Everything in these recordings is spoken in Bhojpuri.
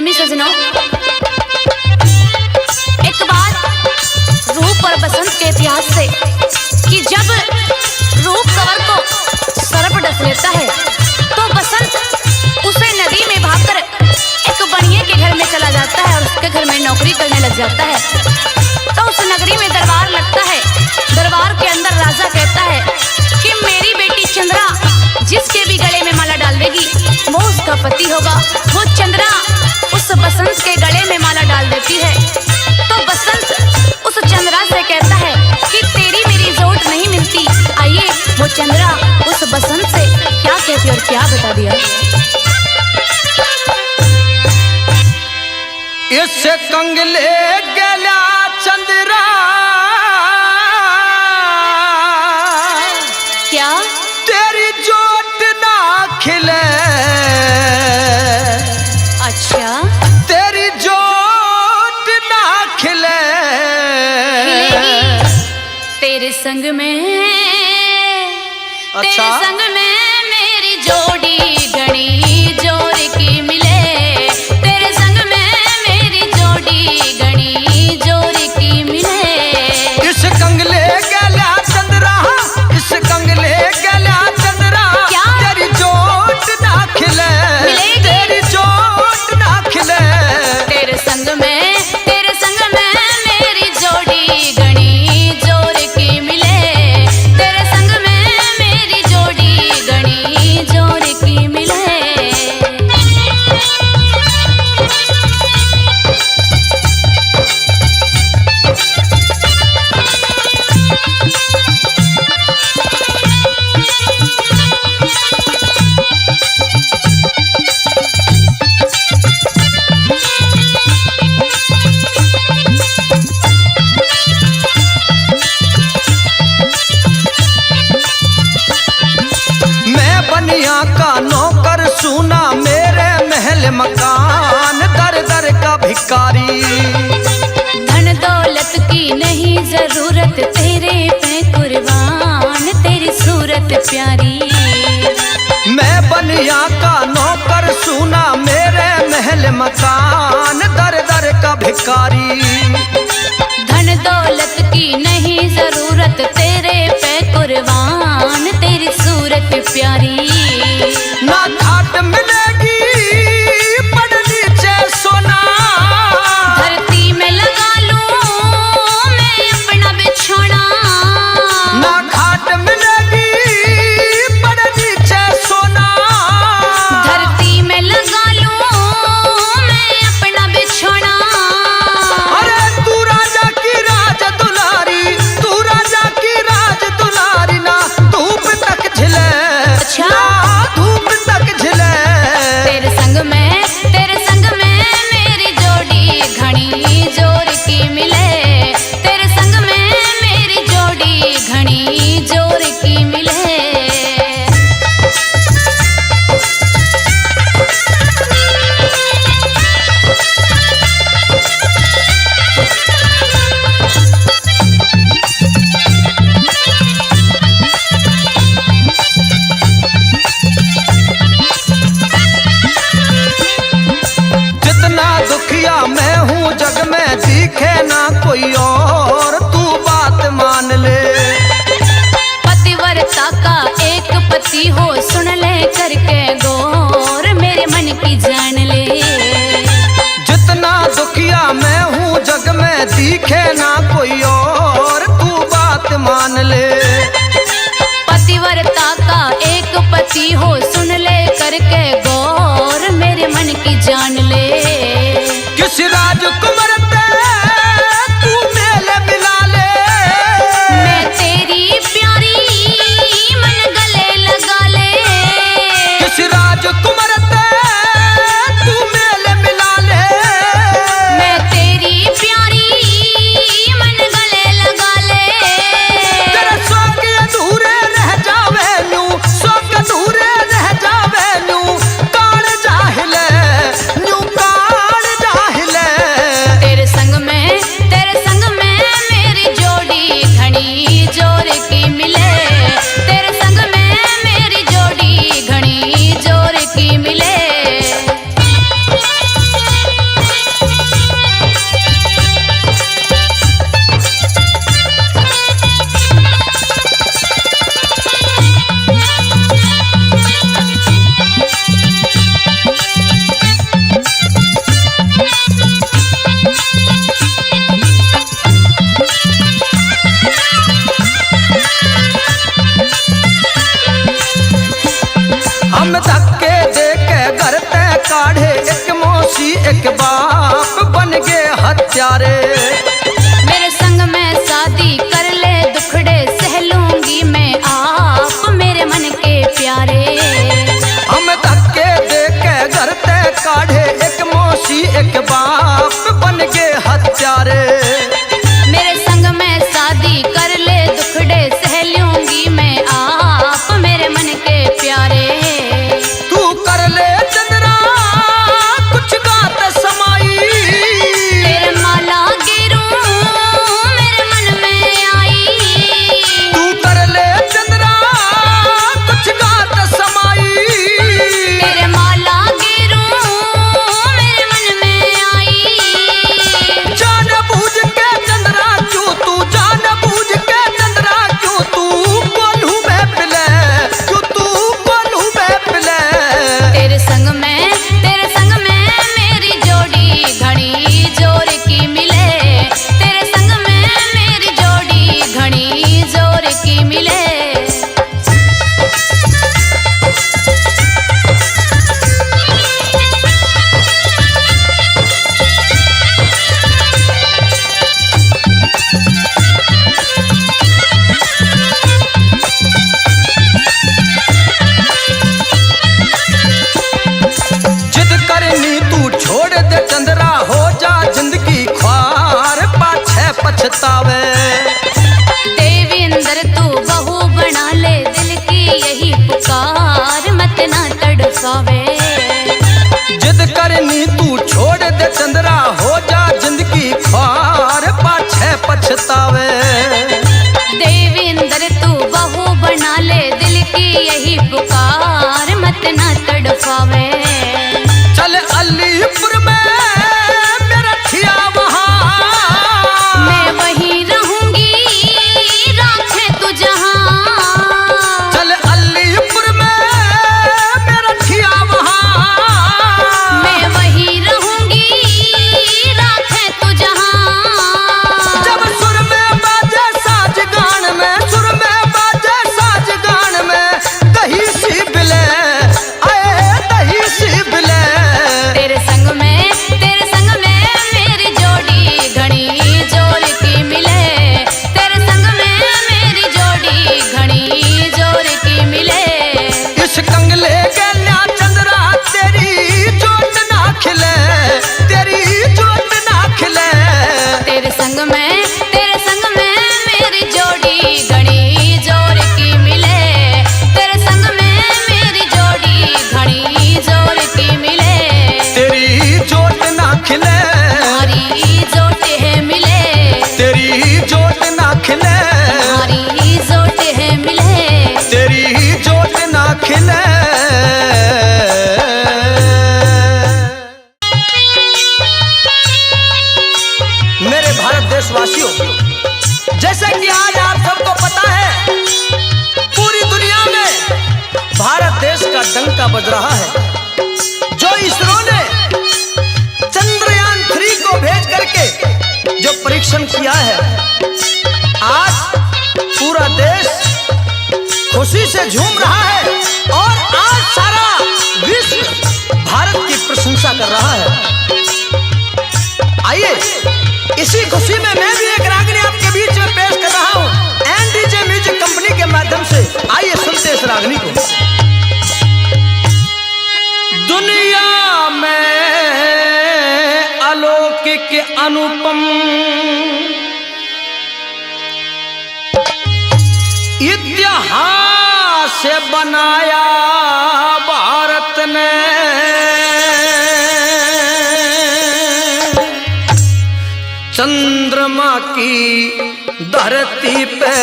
प्रेमी सजनों, एक बात रूप और बसंत के इतिहास से कि जब रूप कंवर को सर्प डस लेता है तो बसंत उसे नदी में भागकर एक बनिए के घर में चला जाता है और उसके घर में नौकरी करने लग जाता है। तो उस नगरी में दरबार लगता है। दरबार के अंदर राजा कहता है कि मेरी बेटी चंद्रा जिसके भी गले में माला डाल देगी वो उसका पति होगा। वो चंद्रा उस बसंत के गले में माला डाल देती है। तो बसंत उस चंद्रा से कहता है कि तेरी मेरी जोड़ नहीं मिलती। आइए वो चंद्रा उस बसंत से क्या कहती और क्या बता दिया। इस कंगले गला चंद्रा क्या तेरी जोट ना खिले। अच्छा तेरी जोट ना खिले। तेरे संग में अच्छा? तेरे संग में मेरी जोड़ी घड़ी जोर की मिले। तेरे संग में मेरी जोड़ी घड़ी जोर की मिले। इस कंगले गला चंद्रा, इस कंगले गला चंद्रा क्या? तेरी जोट ना खिले। मिलेगी? तेरी जोट ना खिले। तेरे संग में मेरी जोड़ी घड़ी जोर की मिले। तेरे संग में मेरी जोड़ी घड़ी जोर की मिले। मैं बनिया का नौकर सुना मेरे महल मकान दर दर का भिखारी। धन दौलत की नहीं जरूरत तेरे पे कुर्बान तेरी सूरत प्यारी। मैं बनिया का नौकर सुना मेरे महल मकान दर दर का भिखारी। धन दौलत की नहीं जरूरत तेरे पे कुर्बान तेरी सूरत प्यारी। ना घाट मिलेगी पड़ नीचे सोना। धरती में लगा लूं मैं अपना बिछोना। ना घाट मिलेगी पड़ नीचे सोना। धरती में लगा लूं मैं अपना बिछोना। अरे तू राजा की राज दुलारी, तू राजा की राज दुलारी ना धूप तक झिले। अच्छा? ना धूप तक झिले। तेरे संग में मेरी जोड़ी घड़ी जोर की मिले। तेरे संग में मेरी जोड़ी घड़ी जोर की मिले। जितना दुखिया मैं हूँ जग में दिखे ना कोई और तू बात मान ले। पतिव्रता का एक पति हो सुन ले करके गौर मेरे मन की जान ले। जितना दुखिया मैं हूँ जग में दिखे ना कोई और तू बात मान ले। पतिव्रता का एक पति हो सुन ले करके गौर मेरे मन की जान ले। किस राजकुमार पे तू मेले मिला ले। मैं तेरी प्यारी मन गले लगा ले। किस राजकुमार पे तू मेले मिला ले। मैं तेरी प्यारी मन गले लगा ले। तेरे शौक अधूरे रह जावे न्यू, शौक अधूरे रह जावे न्यू। काल जाहिले न्यू काढ़े, एक मौसी एक बाप बन गए हत्यारे। मेरे संग में शादी कर ले, दुखड़े सह लूंगी मैं आप मेरे मन के प्यारे। हम धक्के दे के घर ते काढ़े, एक मौसी एक बाप बन गए हत्यारे। मेरे संग में शादी कर ले, दुखड़े सह लूंगी मैं आप मेरे मन के प्यारे। तू कर ले चंद्रा कुछ बात समाई, तेरे माला गिरूं मेरे मन में आई। तू कर ले चंद्रा कुछ बात समाई, तेरे माला गिरूं मेरे मन में आई। जान बूझ के चंद्रा क्यों तू, जान बूझ के चंद्रा क्यों तू कोल्हू में पिले, क्यों तू कोल्हू में पिले। तेरे संग में मेरी जोड़ी घनी जोर की मिले। तेरे संग में मेरी जोड़ी घनी जोर की मिले। जिद करनी तू छोड़ दे चंद्रा, हो जा जिंदगी ख्वार पाछे पछतावे। देवेंद्र तू बहू बना ले, दिल की यही पुकार मत ना तड़पावे। जिद करनी तू छोड़ दे चंद्रा, हो जा जिंदगी ख्वार पाछे पछतावे। देवेंद्र तू बहू बना ले, दिल की यही पुकार मत ना तड़पावे। चल अलीपुर में मेरा ठिया वहाँ, मैं वहीं रहूंगी राखे तू जहां। चल अलीपुर में मेरा ठिया वहाँ, मैं वहीं रहूंगी राखे तू जहां। जब सुर में बाजे साज गान में, सुर में बाजे साज गान में, दही सी बिले आए दही सी बिले। तेरे संग में मेरी जोड़ी घनी जोर की मिले। तेरे संग में मेरी जोड़ी घनी जोर की मिले। इस कंगले के न्या चंद्रा तेरी जोत ना खिले, तेरी जोत ना खिले। तेरे संग में मेरी जोड़ी घनी जोर की मिले। तेरे संग में मेरी जोड़ी घनी जोर की मिले। तेरी जोत ना खिले, हमारी जोट है मिले। तेरी जोत ना खिले, हमारी जोट है मिले। तेरी जोत ना खिले। मेरे भारत देशवासियों, जैसे कि आज आप सबको पता है पूरी दुनिया में भारत देश का डंका बज रहा है। जो इसरो ने चंद्रयान 3 को भेज करके जो परीक्षण किया है, आज पूरा देश खुशी से झूम रहा है और आज सारा विश्व भारत की प्रशंसा कर रहा है। आइए इसी खुशी में मैं भी एक रागनी आपके बीच में पेश कर रहा हूँ एनडीजे म्यूजिक कंपनी के माध्यम से। आइए सुनते इस रागनी को। दुनिया में अलौकिक अनुपम इतिहास बनाया भारत ने। चंद्रमा की धरती पे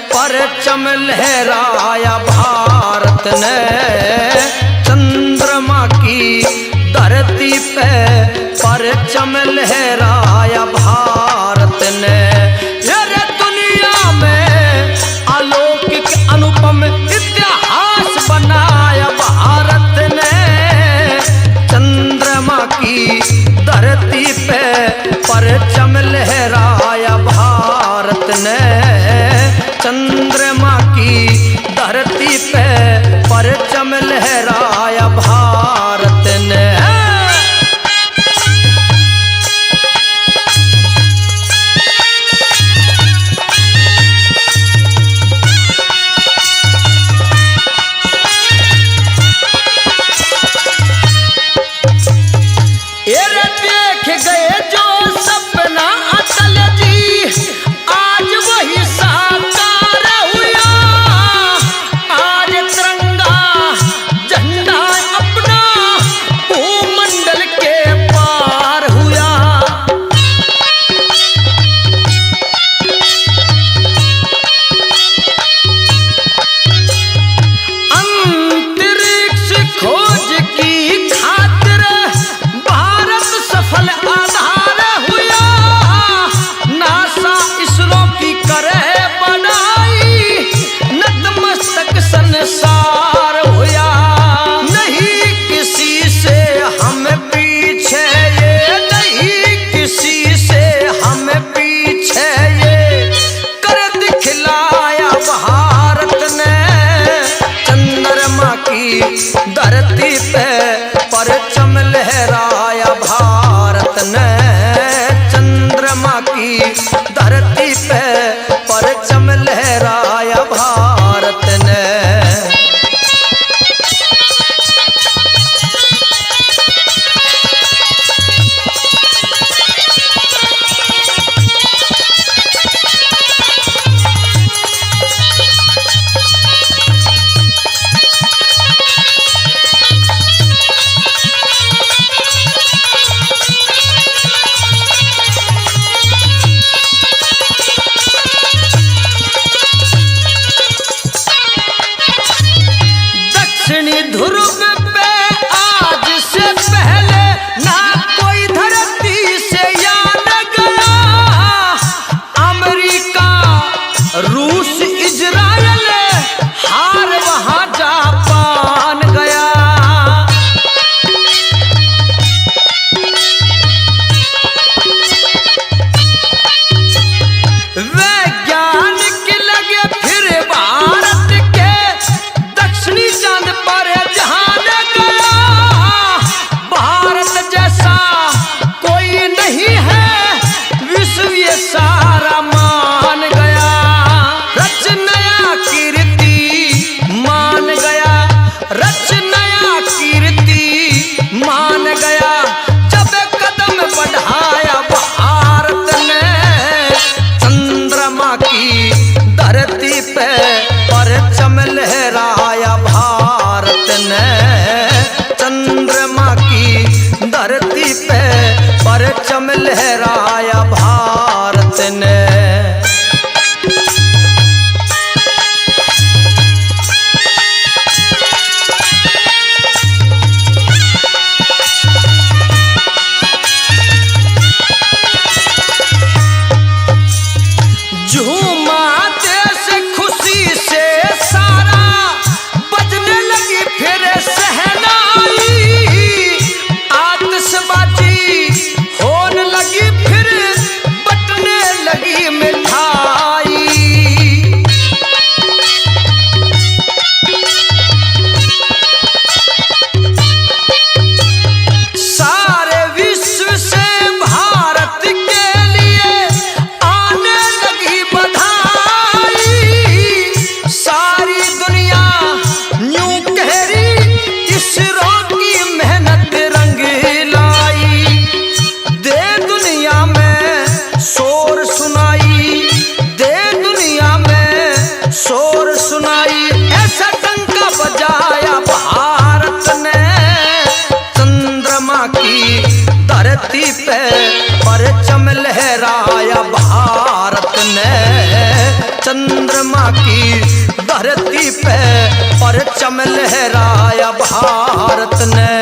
परचम लहराया भारत ने। चंद्रमा की धरती पे परचम लहराया भारत ने। अरे दुनिया में अलौकिक अनुपम इतिहास बनाया भारत ने। चंद्रमा की धरती पे परचम लहराया भारत ने। चंद्रमा की धरती पे परचम लहराया भारत ने। ने चंद्रमा की धरती पे परचम लहराया भारत ने। दक्षिणी ध्रुव पे आज से पहले ना कोई धरती से यान गया। अमेरिका, रूस, इजराइल हार वहां जापान गया। वैज्ञानिक लगे फिर भारत के दक्षिणी चांद पर ध्यान गया। भारत जैसा कोई नहीं है, विश्व ये सारा मान गया। रच नया कीर्ति मान गया, रच नया कीर्ति मान गया। जब कदम बढ़ाया भारत ने चंद्रमा की धरती पे परचम लहराया भारत ने। चंद्रमा की धरती पे परचम लहराया भारत ने। झूमा देश खुशी से सारा, बजने लगी फिर सहनाई। आतिशबाजी होने लगी फिर, बटने लगी मिठाई। सारे विश्व से भारत के लिए आने लगी बधाई। सारी दुनिया न्यू कह रही, इसरो की मेहनत रंग लाई। दे दुनिया में शोर सुनाई, दे दुनिया में शोर सुनाई। ऐसा डंका बजाया भारत ने चंद्रमा की धरती पे परचम लहराया भारत ने। चंद्रमा की धरती पे परचम लहराया भारत ने।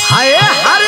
हाय हर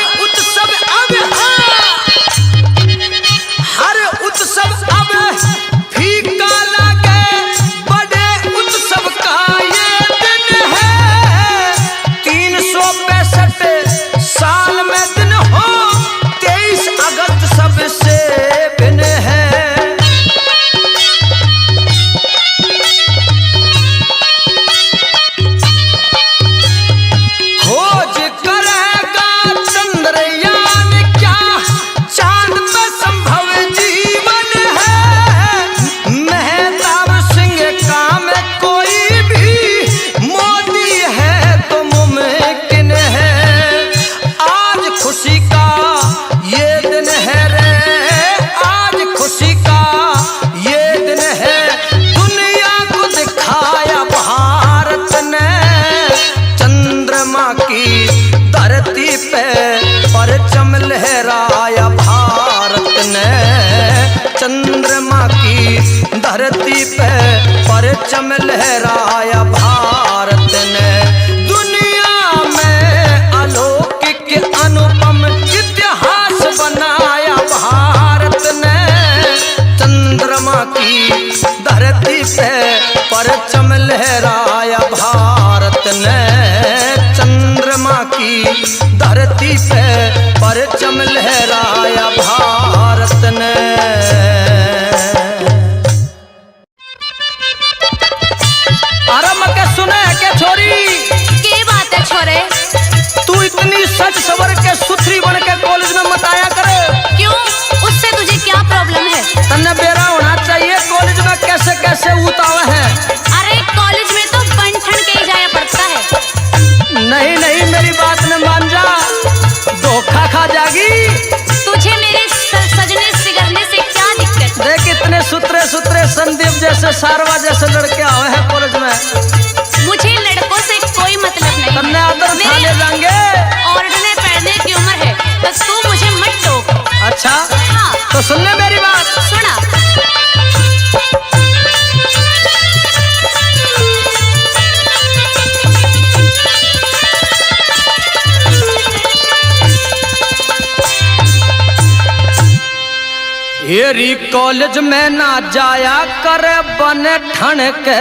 जैसे सारवा जैसे लड़के आए हैं कॉलेज में। मुझे लड़कों से कोई मतलब नहीं तन्ने है। आदर थाने जाएंगे। ओढ़ने पहनने की उम्र है तो तू मुझे मत टोक। अच्छा हाँ तो सुन ले मेरी बात। सुना। येरी कॉलेज में ना जाया कर बन ठन के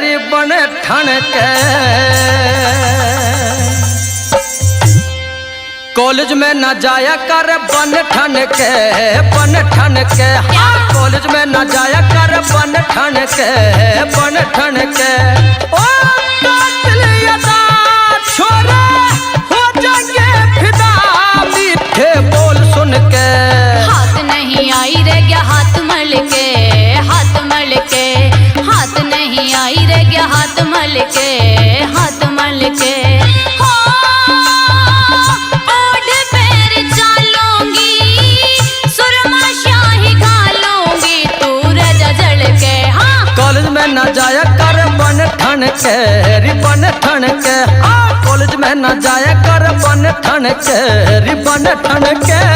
रे बन ठन के। कॉलेज में ना जाया कर बन ठन के बन ठन के। हाँ कॉलेज में ना जाया कर बन ठन के बन ठन के। ओ कातिल अदा छोरे हो जाएंगे फिदा मीठे बोल सुन के। हाथ नहीं आई रे गया हाथ मल के, हाथ मल के, हाथ नहीं आई रे गया हाथ मल के, हाथ मल के। हो ओढ़ पैर चालूंगी सुरमा शाही घालूंगी तू रजा जल के। हाँ कॉलेज में ना जाया कर बन ठन के री बन ठन के। हाँ कॉलेज में ना जाया कर बन ठन के री बन ठन के।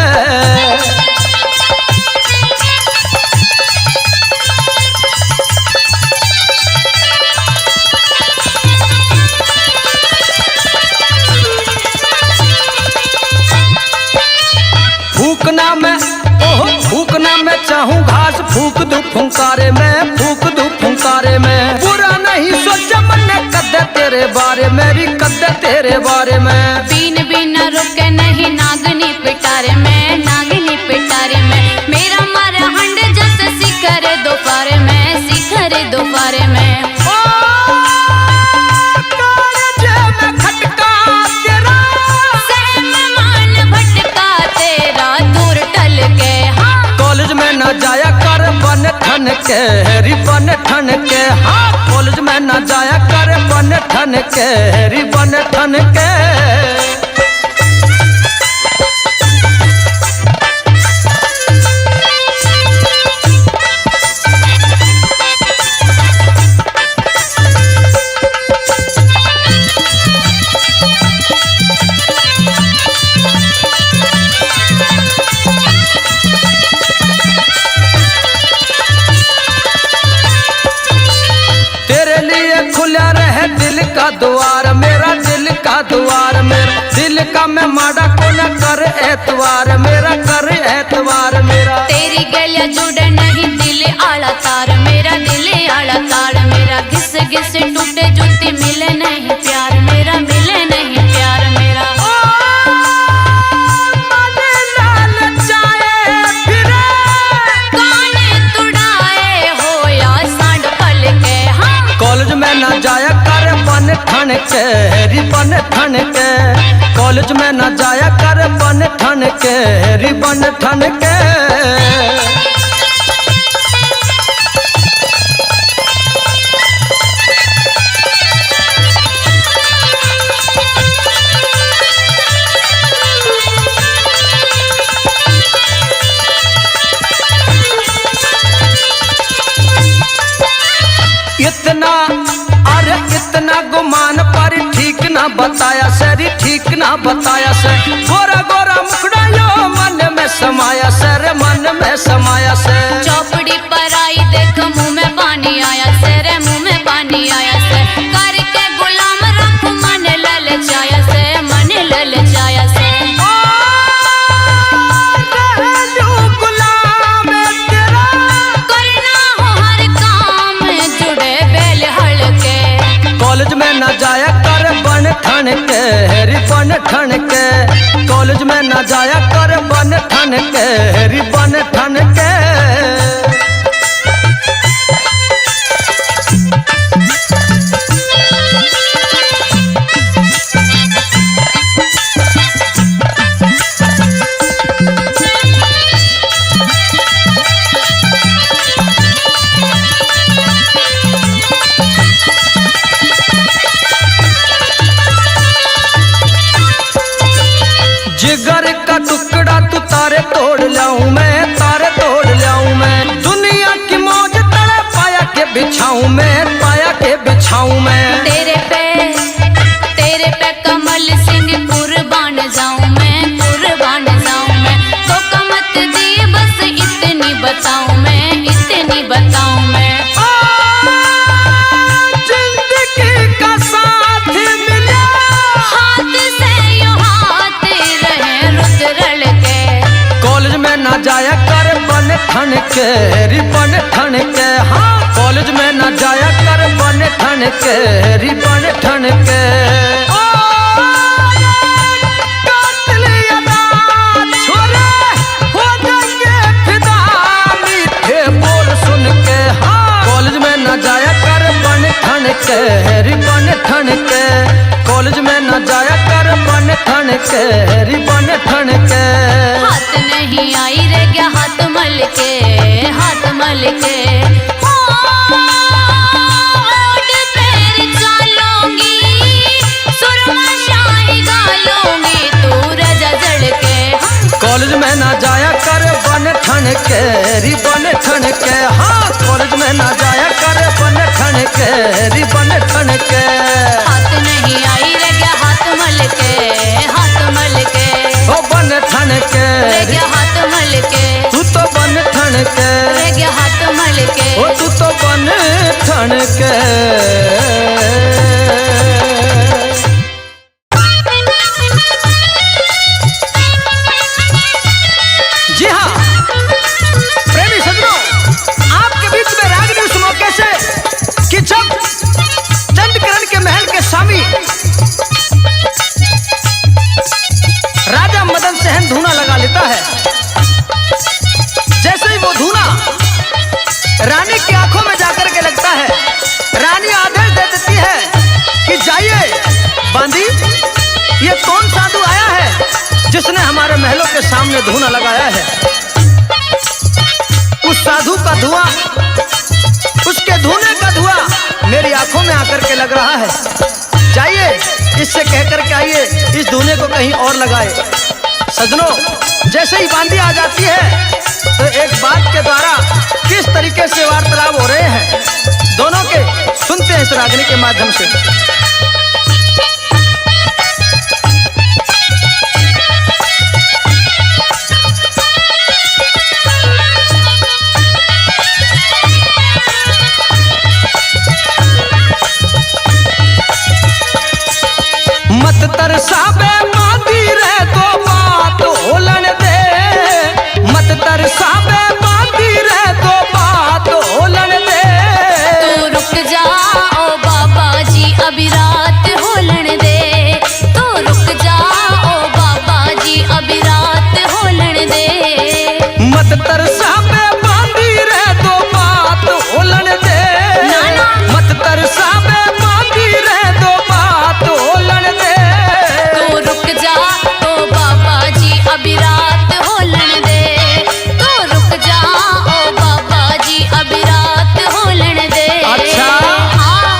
फूकना मैं ओह फूकना मैं चाहूँ घास फूक दूं फुंकारे में फूक दूं फुंकारे में। बुरा नहीं सोचा मैंने कदे तेरे बारे में री कदे तेरे बारे में। बीन बीन रुके नहीं नागनी पिटारे में, नागनी पिटारे में। मेरा मर हंड जैसे शिखर दोपहर में, शिखर दोपहर में। जाया कर बन ठन के री बन ठन के। हाँ कॉलेज में ना जाया कर बन ठन के री बन ठन के। खुला रहे दिल का द्वार मेरा दिल का द्वार मेरा दिल का मैं माड़ा को न कर एतवार मेरा कर एतवार मेरा। तेरी गलियां जुड़े नहीं दिल आला तार मेरा, दिल आला तार मेरा। घिस घिस टूटे जूती मिले नहीं प्यार मेरा, मिले नहीं प्यार मेरा। कॉलेज में ना जाया कर बन ठन के री बन ठन के। कॉलेज में ना जाया कर बन ठन के री बन ठन के। इतना अरे इतना गुमान पर ठीक ना बताया सरी ठीक ना बताया से। गोरा गोरा मुखड़ा यो मन में समाया से रे मन में समाया से। चौपड़ी पर आई देख मुंह में पानी आया से रे, मुंह में पानी आया से। करके गुलाम रख मन ललचाया से, मन ललचाया से। कॉलेज में ना जाया कर बन ठन के री बन ठन के। कॉलेज में ना जाया कर बन ठन के री बन ठन के। जिगर का टुकड़ा तू तारे तोड़ लाऊं मैं, तारे तोड़ लाऊं मैं। दुनिया की मौज तड़े छाऊं में। तेरे पे कमल सिंह कुर्बान जाऊं मैं, कुर्बान जाऊं मैं। तो कमत दी बस इतनी बताऊं मैं, इतनी बताऊं मैं। जिंदगी का साथ मिले हाथ से यूं हाथ रहे रुद्रल के। कॉलेज में ना जाया कर बन ठन के, रिबन ठन के। हाँ कॉलेज में ना जाया कर बन ठन के, रिबन ठन के। रिबन ठन के कॉलेज में न जाया कर बन ठन के, रिबन ठन के। हाथ नहीं आई रे क्या हाथ मल के, हाथ मल के। पैर चालूंगी सुरमा शाही गालूंगी तू रजा जड़ के। कॉलेज में न जाया कर बन ठन के, रिबन ठन के। हाँ कॉलेज में न जाया कर बन ठन के, रिबन ठन के। हाथ नहीं आई रे क्या हाथ मल के, हाथ मल के। ओ बन ठन के रे क्या हाथ मल के, तू तो बन ठन के। रे क्या हाथ मल के। ओ तू तो बन ठन के। जी हाँ प्रेमी सज्जनों, आपके बीच में रागनी उस मौके से कि जब चंद्रकिरण के महल के स्वामी राजा मदन सहन धूना लगा लेता है। जैसे ही वो धूना रानी की आंखों में जाकर के लगता है, रानी आदेश दे देती है कि जाइए बांदी, ये कौन साधु आया है जिसने हमारे महलों के सामने धूना लगाया है। उस साधु का धुआं, उसके धूने का धुआं मेरी आंखों में आकर के लग रहा है। जाइए इससे कहकर के आइए इस धूने को कहीं और लगाए। सजनों, जैसे ही बांदी आ जाती है तो एक बात के द्वारा किस तरीके से वार्तालाप हो रहे हैं दोनों के सुनते हैं इस रागनी के माध्यम से। मत तरसाबे बांदी रे तो बात होलन दे, मत तरसाबे बांदी रे तो बात होलन दे। तू रुक जा ओ बाबा जी अभी रात होलन दे, तू रुक जा ओ बाबा जी अभी रात होलन दे। मत तरसाबे बांदी रे तो बात होलन दे, नाना। मत तरसाबे बांदी रे तो बात होलन दे। तू रुक जा ओ बाबा जी अभी रात होलन दे, तू रुक जा ओ बाबा जी अभी रात होलन दे। अच्छा। हाँ।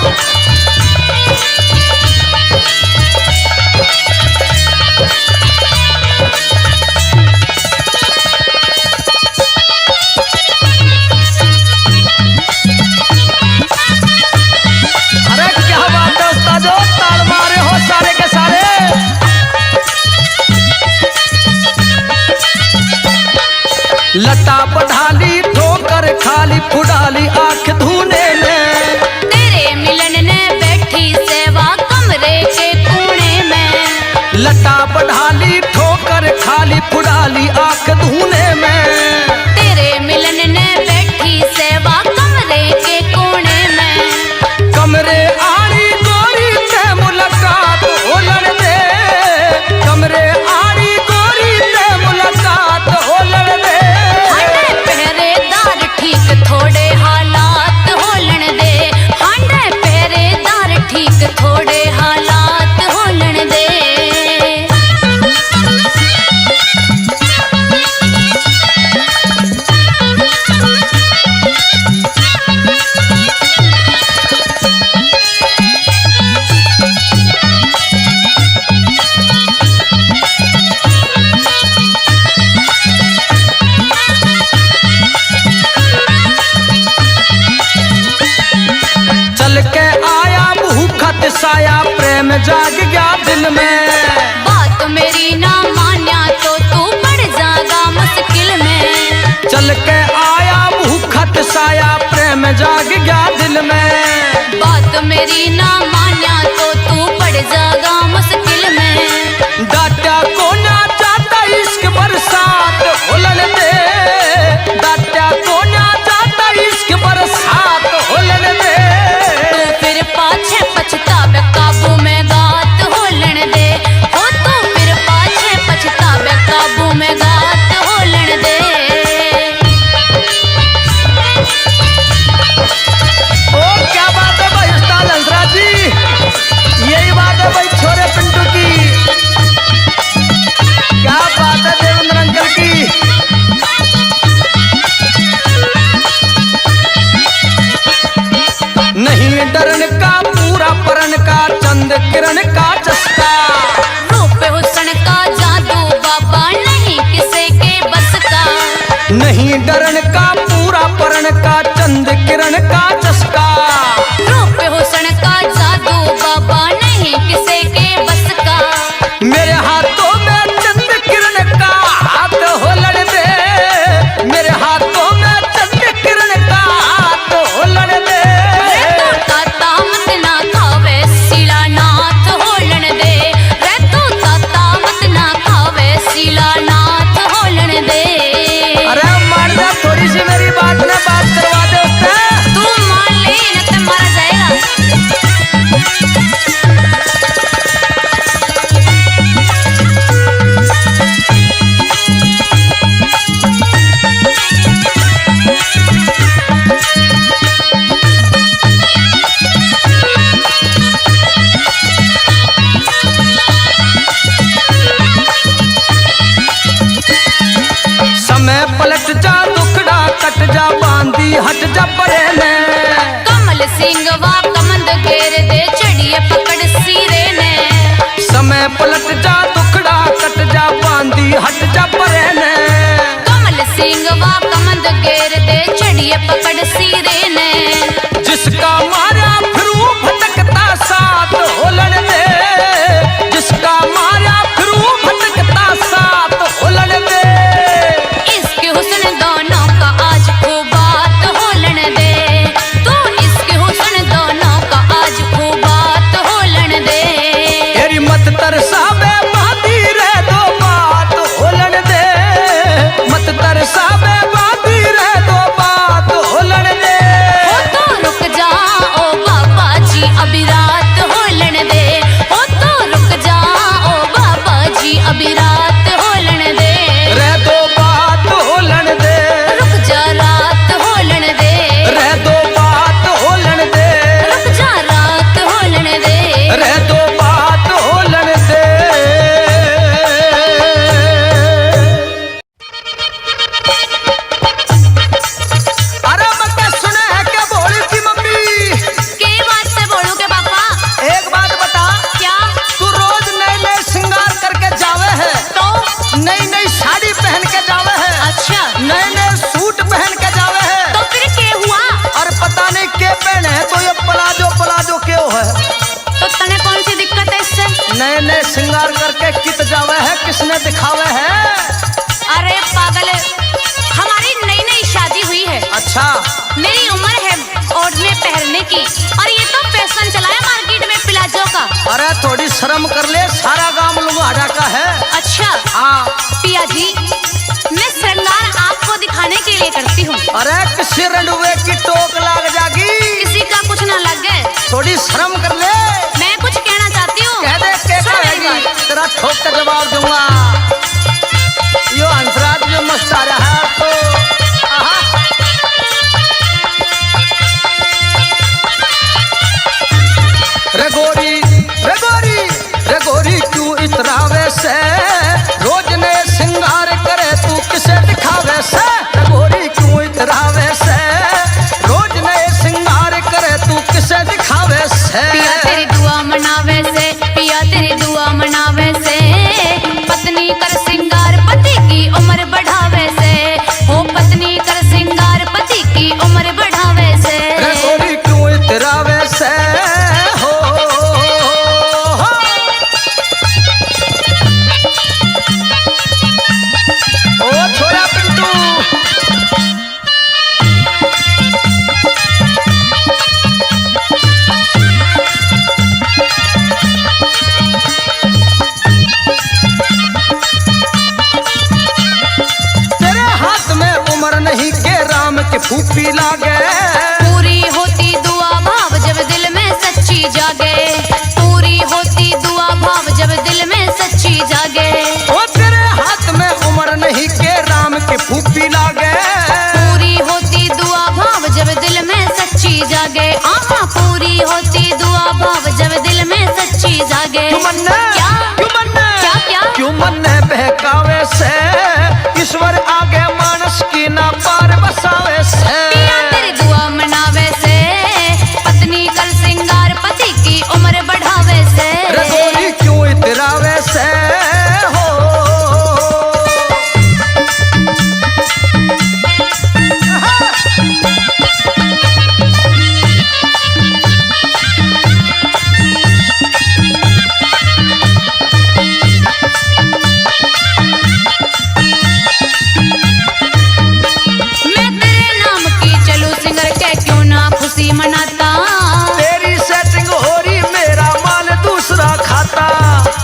अरे क्या बात है उस्तादो, ताल मारे हो सारे के सारे। लता पढ़ाली ठोकर खाली फुडाली आंख धूने में। तेरे मिलन ने बैठी सेवा कमरे के कोने में। लता पढ़ाली ठोकर खाली फुडाली आंख धूने में। तेरे मिलन ने बैठी सेवा कमरे के कोने में। कमरे आड़ी गोरी से मुलाकात होलन दे, कमरे आड़ी गोरी से मुलाकात होलन दे। हांडे पहरेदार ठीक थोड़े हालात होलन दे, हांडे पहरेदार ठीक थोड़े हालात होलन दे। प्रेम जाग गया दिल में। बात मेरी ना मान्या तो तू पड़ जाएगा मुश्किल में। चल के आया भूखत साया प्रेम जाग गया दिल में। बात मेरी ना मान्या तो तू पड़ जाएगा मुश्किल में। डाटा को ना चाहता इश्क बरसात होलन दे। डाटा को ना चाहता इश्क बरसात होलन दे। तो फिर पाछे पछतावे काबू में गात होलन दे। हो तो फिर पाछे पछतावे काबू में गात होलन दे। ओ क्या बात है भाई उस्ताद हंसराज जी, यही बात है भाई छोरे पिंटू की। क्या बात है देवेंद्र अंकल की। नहीं डरन का पूरा परन का चंद किरण का चस्का। रूप हुस्न का जादू बाबा नहीं किसी के बस का। नहीं डरन का पूरा परन का चंद किरण का चस्का। रूप हुस्न का जादू बाबा नहीं किसी के बस का। मेरे हाथों में चंद किरण का हाथ होलन दे। मेरे हाथों में चंद किरण का हाथ होलन दे। रे तो ताता मत ना खावे शिलानाथ होलन दे। रे तो ताता मत ना खावे शिलानाथ होलन दे। अरे मान जा थोड़ी सी मेरी बात में बात करवा दे उससे। तू मान ले न तो मारा जाएगा। समय पलट जा दुखड़ा कट जा बांधी हट जा परे में। कमल सिंह वा कमंद घेर दे चढ़िए पकड़ सीरे ने। समय पलट जा दुखड़ा कट जा बांधी हट जा परे में। कमल सिंह वा कमंद घेर दे चढ़िए पकड़ सीरे ने। जिसका मारा फिर वो भटकता साथ होलन दे। जिसका मारा फिर वो भटकता साथ होलन दे। इसके हुस्न दोनों का आज खूब बात होलन दे। तो इसके हुस्न दोनों का आज खूब बात होलन दे। तेरी मत तरसावे बांधी रह दो बात होलन दे। मत तरसावे बांधी रह दो बात होलन दे। हो तो रुक जाओ बाबा जी अभी रात होलन दे। हो तो रुक जाओ बाबा जी अभी रात होलन दे। रह दो बात होलन दे। रुक जा रात होलन दे। रह दो बात होलन दे। रुक जा रात होलन दे। रह दो बात होलन दे। अरे मक्का सुने है क्या भोली की मम्मी। के बात से बोलूं के पापा। एक बात बता, क्या तू रोज नए नए श्रृंगार करके जावे है। तो नई नई साड़ी पहन के जावे है। अच्छा नए नए सूट पहन के जावे है। तो फिर के हुआ। और पता नहीं के पहने है तो ये पलाजो पलाजो क्यों है। तो तने कौन सी दिक्कत है इससे। नए नए श्रृंगार करके कित जावे है, किसने दिखावे है। अरे पागल हमारी नई नई शादी हुई है। अच्छा मेरी उम्र है ओढ़ने पहनने की और ये तो फैशन चला है मार्केट में प्लाजो का। अरे थोड़ी शर्म कर ले, सारा गांव लुगाड़ा का है। अच्छा हाँ पिया जी मैं श्रृंगार आपको दिखाने के लिए करती हूँ। अरे किसी रंडुए की टोक लाग जागी। किसी का कुछ ना लग गए। थोड़ी शर्म कर ले। मैं कुछ कहना चाहती हूँ। कह दे के सुन मेरी कहेगी, बात। तेरा ठोक का जवाब दूंगा। यो हंसराज जो मस्त आ रहा है तो आहा। रे गोरी रे गोरी रे गोरी क्यों इतरावे से। रोज ने श्रृंगार करे के फूफी लागे। पूरी होती दुआ भाव जब दिल में सच्ची जागे, पूरी होती दुआ भाव जब दिल में सच्ची जागे। ओ तेरे हाथ में उम्र नहीं के राम के फूफी लागे। पूरी होती दुआ भाव जब दिल में सच्ची जागे, आहा पूरी होती दुआ भाव जब दिल में सच्ची जागे। क्यों मन क्या क्यों मन बहकावे से ईश्वर आगे मानस की ना पार बसावे से। पिया तेरी दुआ मनावे से पत्नी कर श्रृंगार पति की उम्र बढ़ावे से। रे गोरी क्यों इतरावे से हो। खुशी मनाता तेरी सेटिंग हो रही मेरा माल दूसरा खाता।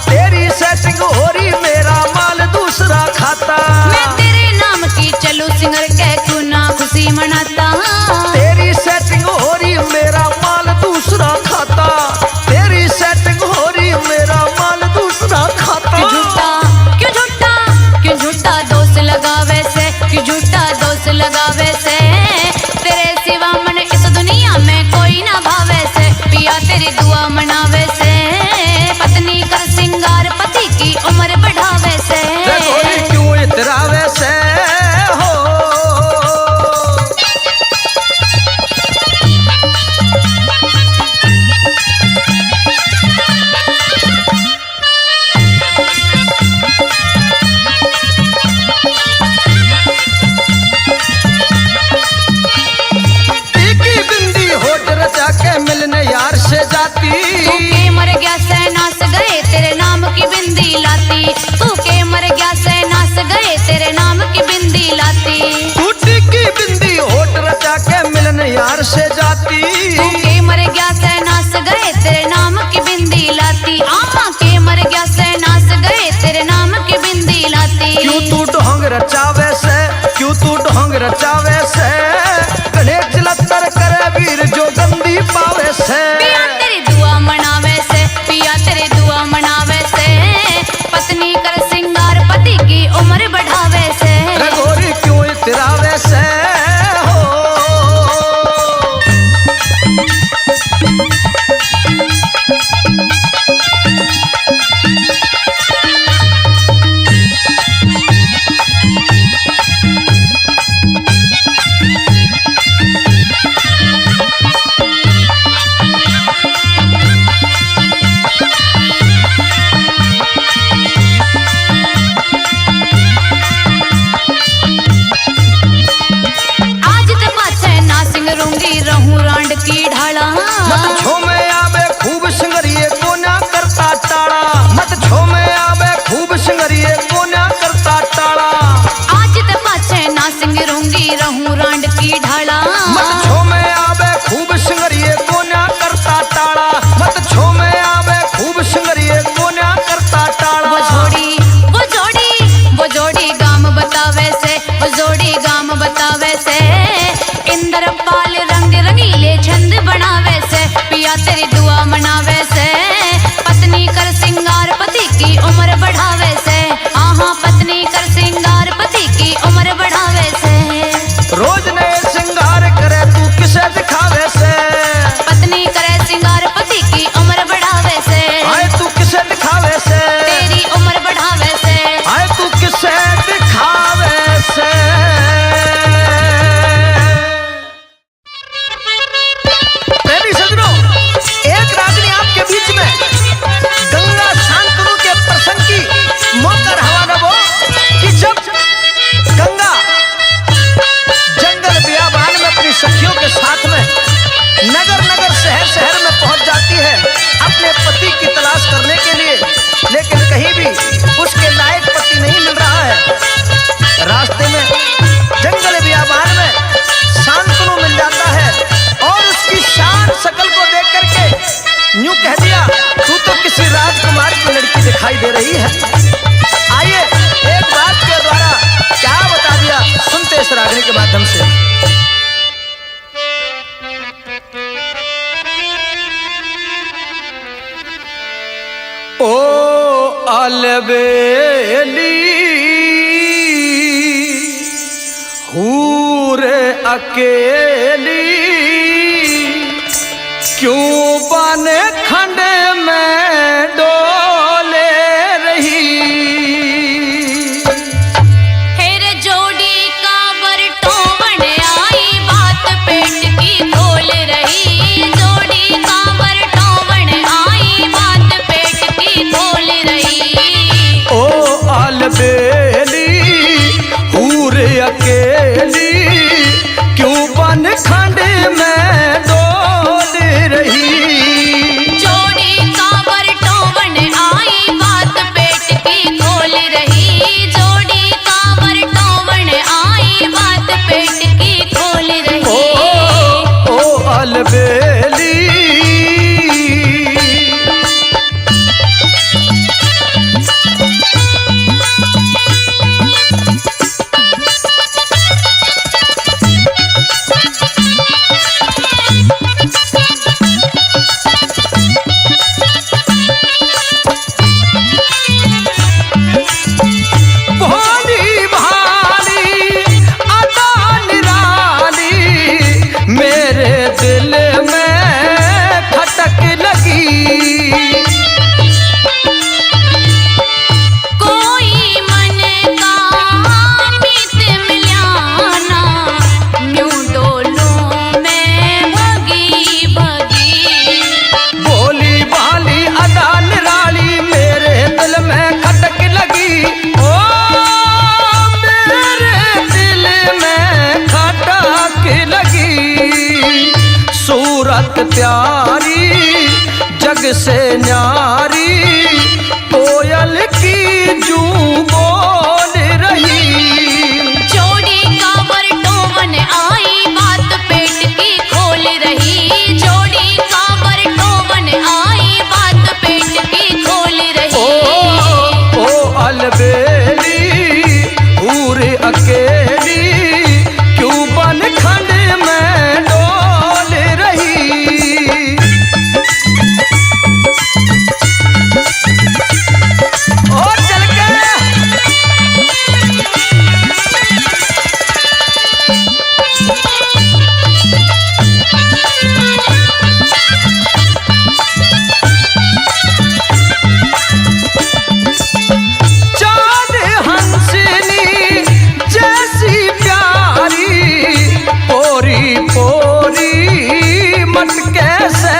तेरी सेटिंग हो रही मेरा माल दूसरा खाता। मैं तेरे नाम की चलू सिंगर कह क्यों ना खुशी मनाता। तेरी सेटिंग हो रही मेरा माल दूसरा खाता। तेरी सेटिंग हो रही मेरा माल दूसरा खाता। क्यों झूठा दोस्त लगावे से, क्यों झूठा दोस्त लगावे से। तेरे सिवा मन इस दुनिया में कोई ना भावे से। पिया तेरी दुआ मनावे से पत्नी कर श्रृंगार पति की उम्र बढ़ावे से। क्यों इतरावे से हो। मिलने यार से जाती तू के मर गया सहनास गए तेरे नाम की बिंदी लाती। तू के मर गया सहनास गए तेरे नाम की बिंदी लाती। टूटी की बिंदी होठ रचा के मिलने यार से जाती। तू के मर गया सहनास गए तेरे नाम की बिंदी लाती। आमा के मर गया सहनास गए तेरे नाम की बिंदी लाती। क्यों तू ढोंग रचावे से, क्यों तू ढोंग रचावे से। गणेश जलतर करे वीर जो गंदी पावे से। पिया तेरी दुआ मनावे से, पिया तेरी दुआ मनावे से पत्नी कर श्रृंगार पति की उम्र बढ़ावे से। गोरी क्यों इतरावे से हो। रहूं रांड की ढाला। मत छो में आवे खूब सिंगरिए को ना करता टाड़ा। मत छो में आवे खूब सिंगरिए को ना करता टाड़ा। आज ते पाछे ना सिंगरूंगी रहूं रांड की ढाला। मत छो में आवे खूब सिंगरिए को ना करता टाड़ा। मत छो में आवे खूब सिंगरिए को ना करता टाड़ा। वो जोड़ी गाम बतावे से, वो जोड़ी गाम बतावे से। इंद्रपाल रंग रंगीले छंद बनावे से। पिया तेरी दुआ मनावे से पत्नी कर श्रृंगार पति की उम्र बढ़ावे से। आहा पत्नी कर श्रृंगार पति की उम्र बढ़ावे से। रोज नए श्रृंगार करे तू किसे दिखावे से। पत्नी करे श्रृंगार पति की उम्र बढ़ावे से। आए तू किसे दिखावे से। तेरी उम्र बढ़ावे से। आए तू किसे दिखावे से। एक रागनी आपके बीच में गंगा शांतनु के प्रसंग की मौका हवा दबो कि जब गंगा जंगल बियाबान में अपनी सखियों के साथ में नगर नगर शहर शहर में पहुंच जाती है अपने पति की तलाश करने के लिए। लेकिन कहीं भी उसके लायक पति नहीं मिल रहा है। रास्ते में जंगल बियाबान में शांतनु मिल जाता है और उसकी शान शकल को देख करके यूं कह दिया तू तो किसी राजकुमार की लड़की दिखाई दे रही है। आइए एक बात के द्वारा क्या बता दिया सुनते इस रागनी के माध्यम से। अलबेली हूर अकेली क्यों बन खंड में डोले रही। हेर जोड़ी कांवर टोवन आई बात पेट की खोल रही। जोड़ी कांवर टोवन आई बात पेट की खोल रही। ओ अलबेली हूर अकेली क्यों बन खंड में डोल रही। जोड़ी कांवर टोवन आई बात पेट की खोल रही। जोड़ी कांवर टोवन आई बात पेट की खोल रही। ओ अलबेली भोली भाली अदा निराली मेरे दिल में खटक लगी। कोई मन का मीत मिलाना न्यू डोलूं मैं भगी भगी। भोली भाली अदा निराली मेरे दिल में खटक लगी। ओ मेरे दिल में खटक लगी। सूरत प्यारी जग से न्यारी कोयल की जूं बोल रही। जोड़ी कांवर टोवन आई बात पेट की खोल रही। जोड़ी कांवर टोवन आई बात पेट की खोल रही। ओ अलबेली हूर अकेली क्यों बन खंड में डोल रही। ओ चल के चाँद हंसनी जैसी प्यारी पोरी पोरी मटके से।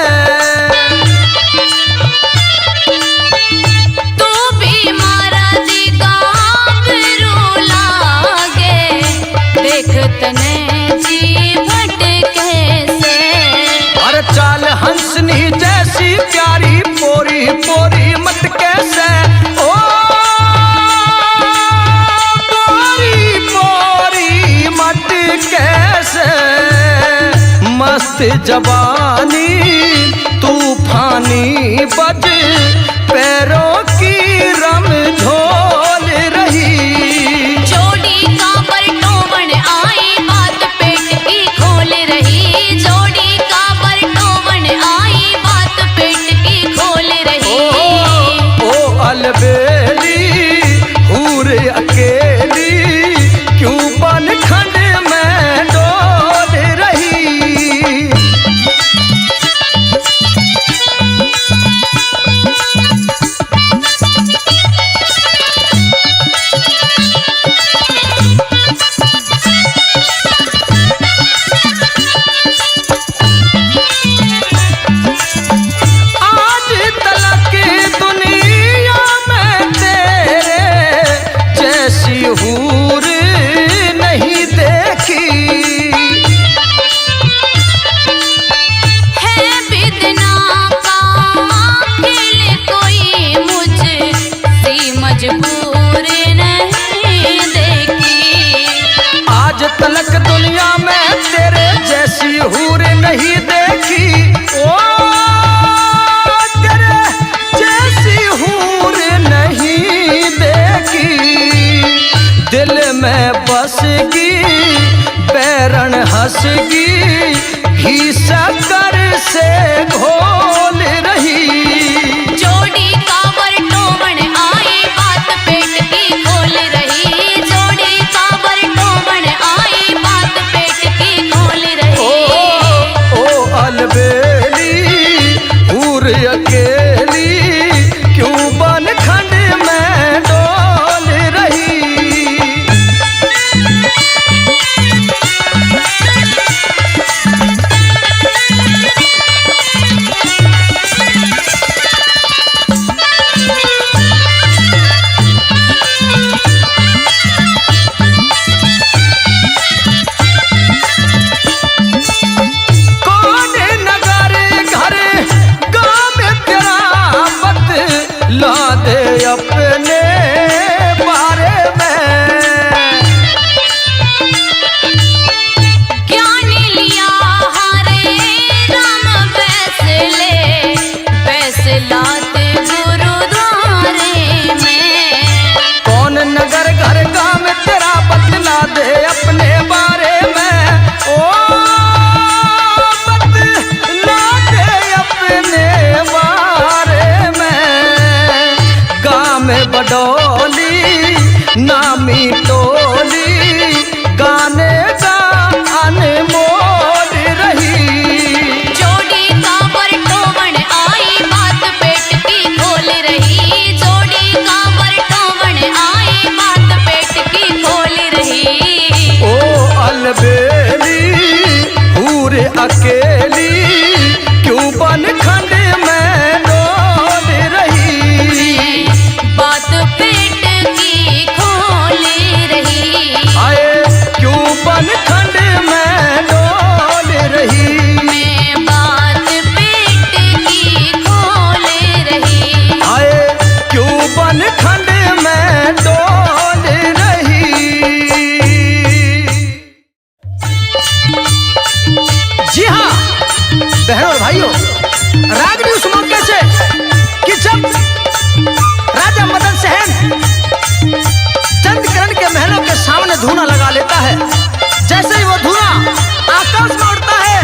तू भी मारा दिगा बिरू लागे देख तने जी भटके से। अरे चाल हंसनी जैसी प्यारी पोरी पोरी मटके से। ओ पोरी पोरी मटके से। मस्त जवानी तूफानी बज पैरों की रम झोल रही। जोड़ी कांवर टोवन आई बात पेट की खोल रही। जोड़ी कांवर टोवन आई बात पेट की खोल रही। ओ अलबेली हूर अकेली क्यों बन खंड में डोल रही। आज तलक दुनिया में तेरे जैसी हूर नहीं देखी। है बिदना का खेल कोई मुझसे मजबूर नहीं देखी। आज तलक दुनिया में तेरे जैसी हूर नहीं देखी। ओ तेरे जैसी हूर नहीं देखी। दिल में बसगी बैरन हंसगी घी शक्कर से घोल रही। जोड़ी कांवर टोवन आई अलबेली हूर अकेली क्यों बन खंड में डोल रही। बात पेट की खोल रही। आए क्यों बन खंड में डोल रही। मैं बात पेट की खोल रही। आए क्यों बन खंड में डोल रही। जी हाँ बहनों और भाइयों, रागनी उस मौके से कि जब राजा मदन सहन चंद्रकरण के महलों के सामने धूना लगा लेता है, जैसे ही वो धूना आकाश में उड़ता है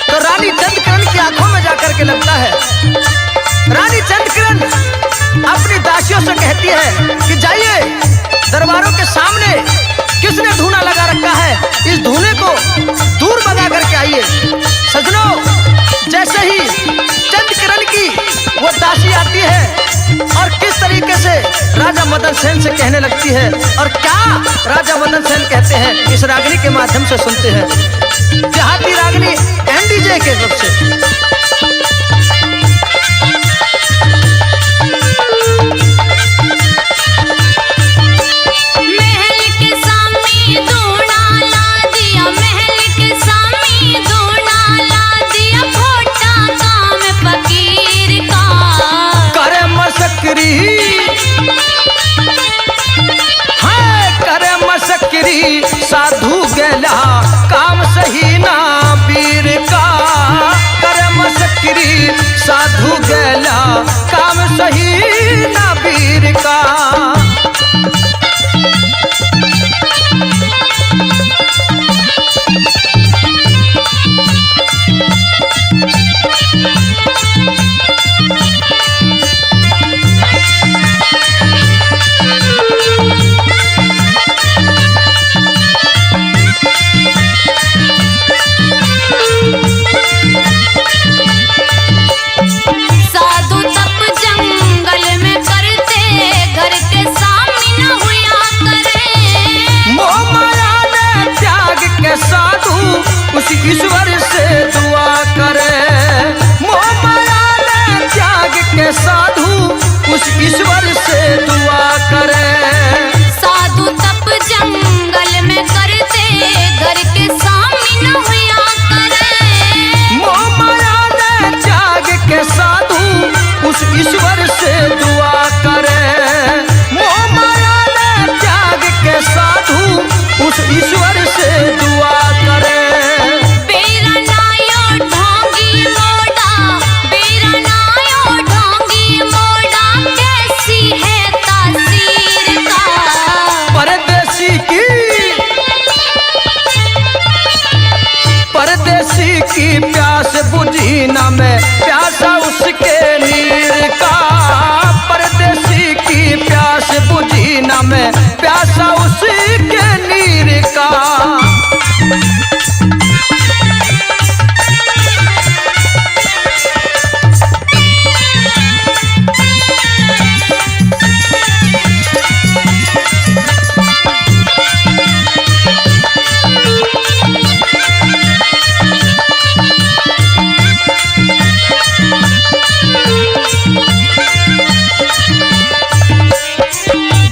तो रानी चंद्रकरण की आंखों में जाकर के लगता है। रानी चंद्रकरण अपनी दासियों से कहती है कि जाइए दरबारों के सामने किसने धूना लगा रखा है, इस धूने को दूर भगा करके आइए। सजनों, जैसे ही चंद्रकरण की वो दासी आती है और किस तरीके से राजा मदन सेन से कहने लगती है और क्या राजा मदन सेन कहते हैं, इस रागनी के माध्यम से सुनते हैं। देहाती रागनी एनडीजे के तरफ से। महल के सामने दूना ला दिया, महल के सामने दूना ला दिया, खोटा काम फकीर का। करे मसकरी है, करे मसकरी साधु गेला काम सही ना वीर का। करे मसकरी साधु गेला काम सही ना वीर का। साधु तप जंगल में करते, घर के सामने न हुआ करे। मोह माया ने त्याग के साधु उस ईश्वर से दुआ करे। मोह माया ने त्याग के साधु उस ईश्वर से दुआ करे। साधु तप जंगल में करते, घर के सामने न हुआ करे। मोह माया ने त्याग के साधु उस ईश्वर से दुआ करे। मोह माया ने त्याग के साधु उस ईश्वर से दुआ करे। बेरा नायो ढोंगी मोड़ा, बेरा नायो ढोंगी मोड़ा, कैसी है तासीर का। परदेसी की प्यास बुझी ना मैं प्यासा उसके नीर का। परदेसी की प्यास बुझी ना मैं प्यासा उसके नीर का।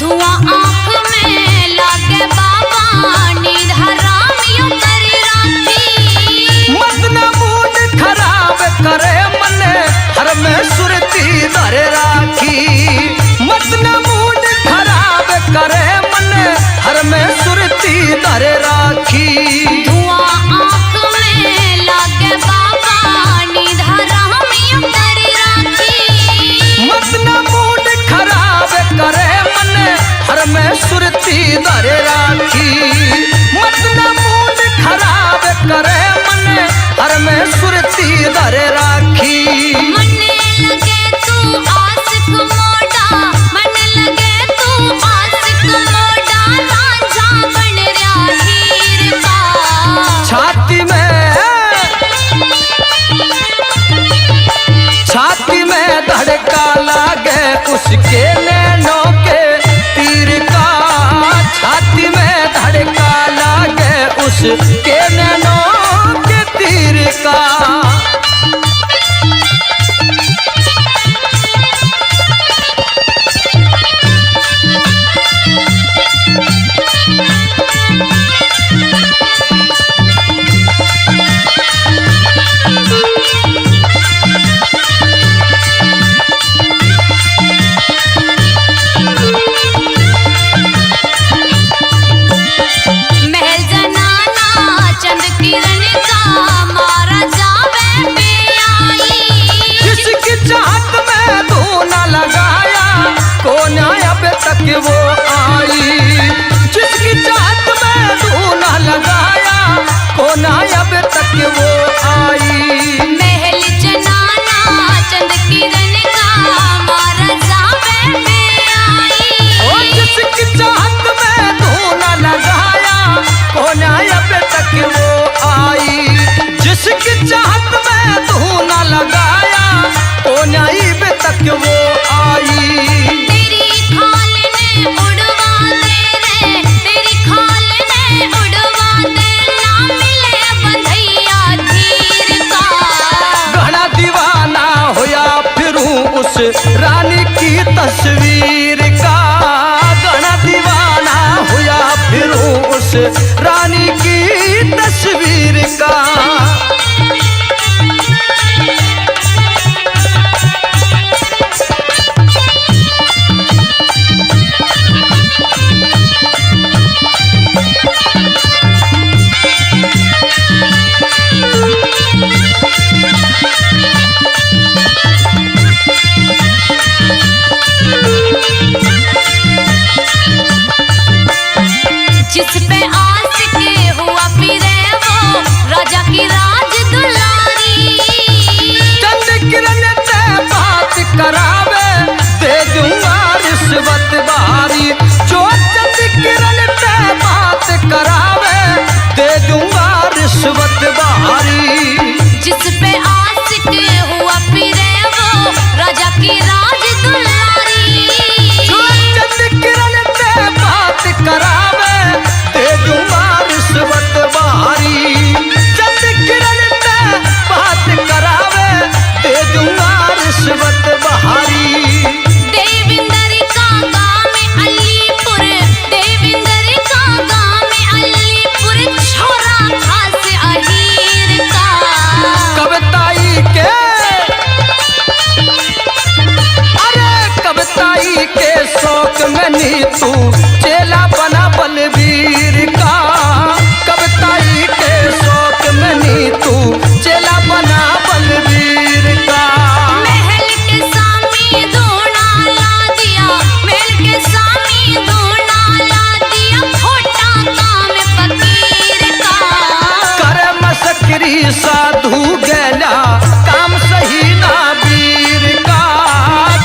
धुआं आँख में लागे बाबा, नींद हराम यूं कर राखी। मत न मूड खराब करे मन हर में सुरती धरे राखी। मत न मूड खराब करे मन हर में सुरती धरे राखी। धुआं आँख में लागे बाबा, नींद हराम यूं कर राखी। मत न मूड खराब करे मन हर में सुरती धरे राखी। मत न मूड खराब करे मन हर में सुरती धरे राखी। मन लगे तू आशिक मोड़ा, मन लगे तू आशिक मोड़ा, रांझा बन रहा हीर का। छाती में धड़का लागे उसके नैनों के तीर का। छाती में धड़का लागे उसके नैनों के तीर का। वो आई जिसकी चाहत में तू ना लगाया, कोना अब तक वो आई। महल जनाना चंद किरण का मारा जावे में आई। ओ जिसकी चाहत में तू ना लगाया, कोना अब तक वो आई। जिसकी चाहत में तू ना लगाया, कोना अब तक वो आई। रानी की तस्वीर का घना दीवाना हुआ फिर उस रानी की तस्वीर का। करावे दे दूंगा रिश्वत बारी, जो चंद किरण पे बात करावे दे दूंगा रिश्वत बारी। जिस पे आशिक हुआ फिरे वो राजा की राज दुलारी, जो चंद किरण पे बात करावे दे दूंगा रिश्वत बारी। चंद किरण पे बात करावे दे दूंगा रिश्वत बहारी। देविंदर का गाँव में अलीपुर, देविंदर का गाँव में अलीपुर, छोरा खास अहीर का। कविताई के अरे कविताई के शौक में नी तू चेला बना बलवीर का। कविताई के शौक में नी तू चेला बना बलवीर का। साधु गैला काम सही ना वीर का।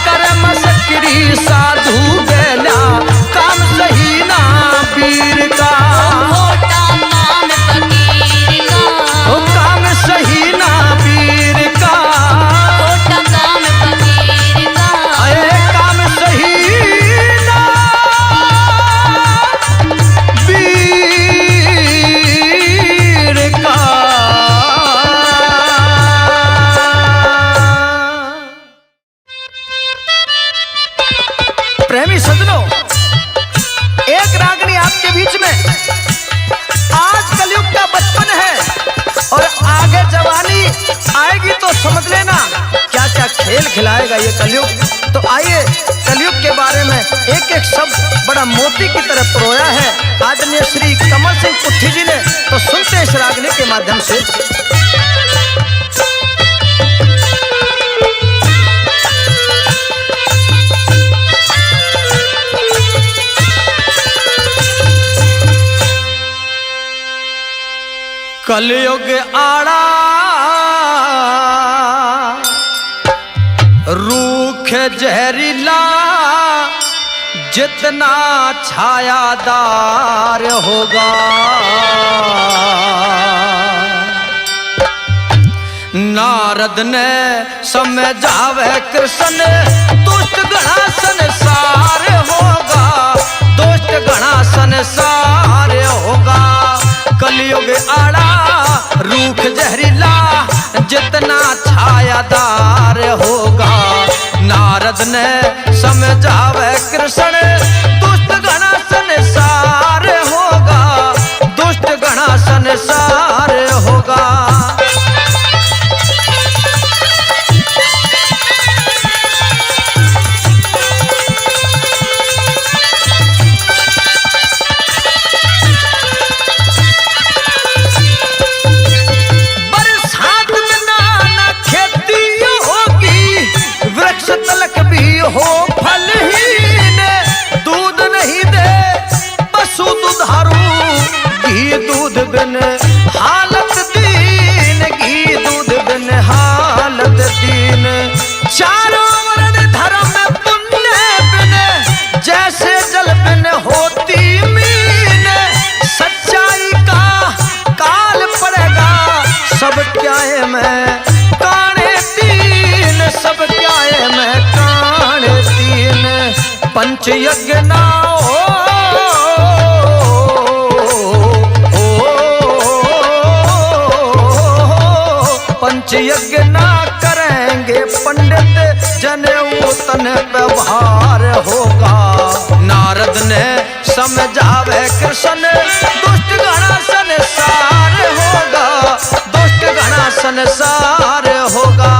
करम सकरी साधु गैला काम सही ना वीर का। काम फकीर का, ओ काम सही ना वीर का। काम फकीर का, अरे काम सही ना वीर का। प्रेमी सज्जनों, एक रागनी आपके बीच में। आज कलयुग का बचपन है और आगे जवानी आएगी तो समझ लेना क्या क्या खेल खिलाएगा ये कलयुग। तो आइए कलयुग के बारे में एक एक शब्द बड़ा मोती की तरह परोया है आदरणीय श्री कमल सिंह पुट्ठी जी ने। तो सुनते हैं इस रागनी के माध्यम से। कलयुग आड़ा रूख जहरीला, जितना छायादार होगा नारद ने समझावे कृष्ण दुष्ट घना संसार होगा, दुष्ट घना संसार होगा। कलयुग कलयुग आड़ा रूख जहरीला जितना छायादार होगा। नारद ने समझावे कृष्ण दुष्ट घना संसार होगा, दुष्ट घना संसार होगा। हो फलहीन दूध नहीं दे पशु दुधारू, घी दूध बिन हालत दीन, घी दूध बिन हालत दीन। चारों वर्ण धर्म पुण्य बिन जैसे जल बिन होती मीन। सच्चाई का काल पड़ेगा सब क्या है मैं काने तीन, सब क्या है मैं पंच यज्ञ ना हो, पंच यज्ञ ना करेंगे पंडित जनेऊ तन व्यवहार होगा। नारद ने समझावे कृष्ण दुष्ट घना संसार होगा, दुष्ट घना संसार होगा।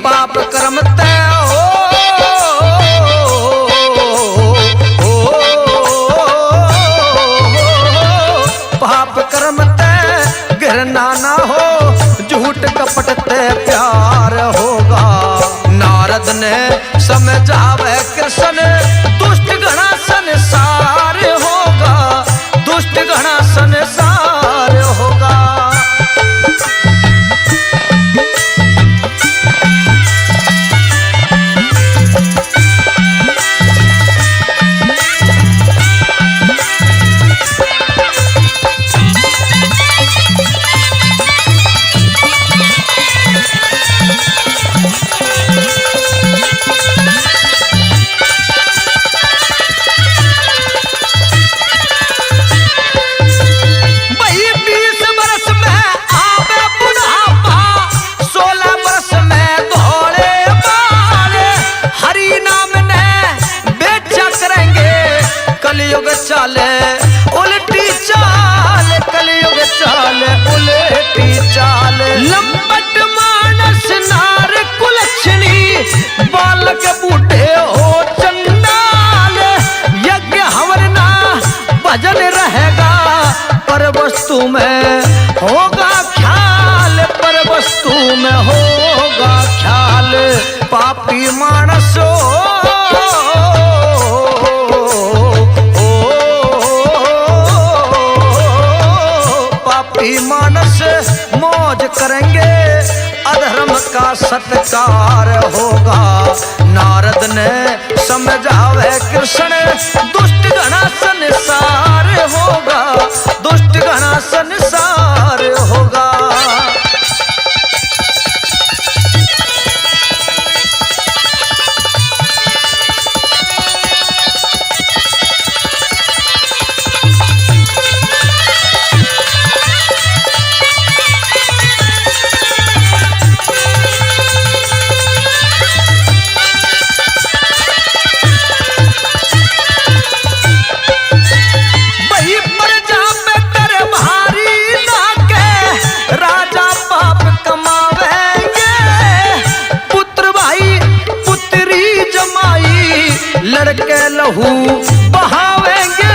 पाप कर्म तय हो, पाप कर्म तय गिरना ना हो, झूठ कपट तय प्यार होगा। नारद ने समझावे कृष्ण दुष्ट घना संसार होगा, दुष्ट घना संसार होगा। चाले उल्टी चाल, कलयुग चाल उल्टी चाल। लंबट मानस नार कुलक्षणी, बालक बूढ़े हो चंडाल। यज्ञ हवन ना भजन रहेगा, पर वस्तु में होगा ख्याल, पर वस्तु में होगा ख्याल। पापी मानस मानस मौज करेंगे, अधर्म का सत्कार होगा। नारद ने समझावे कृष्ण दुष्ट घना संसार होगा, दुष्ट घना संसार होगा। लहू बहावेंगे,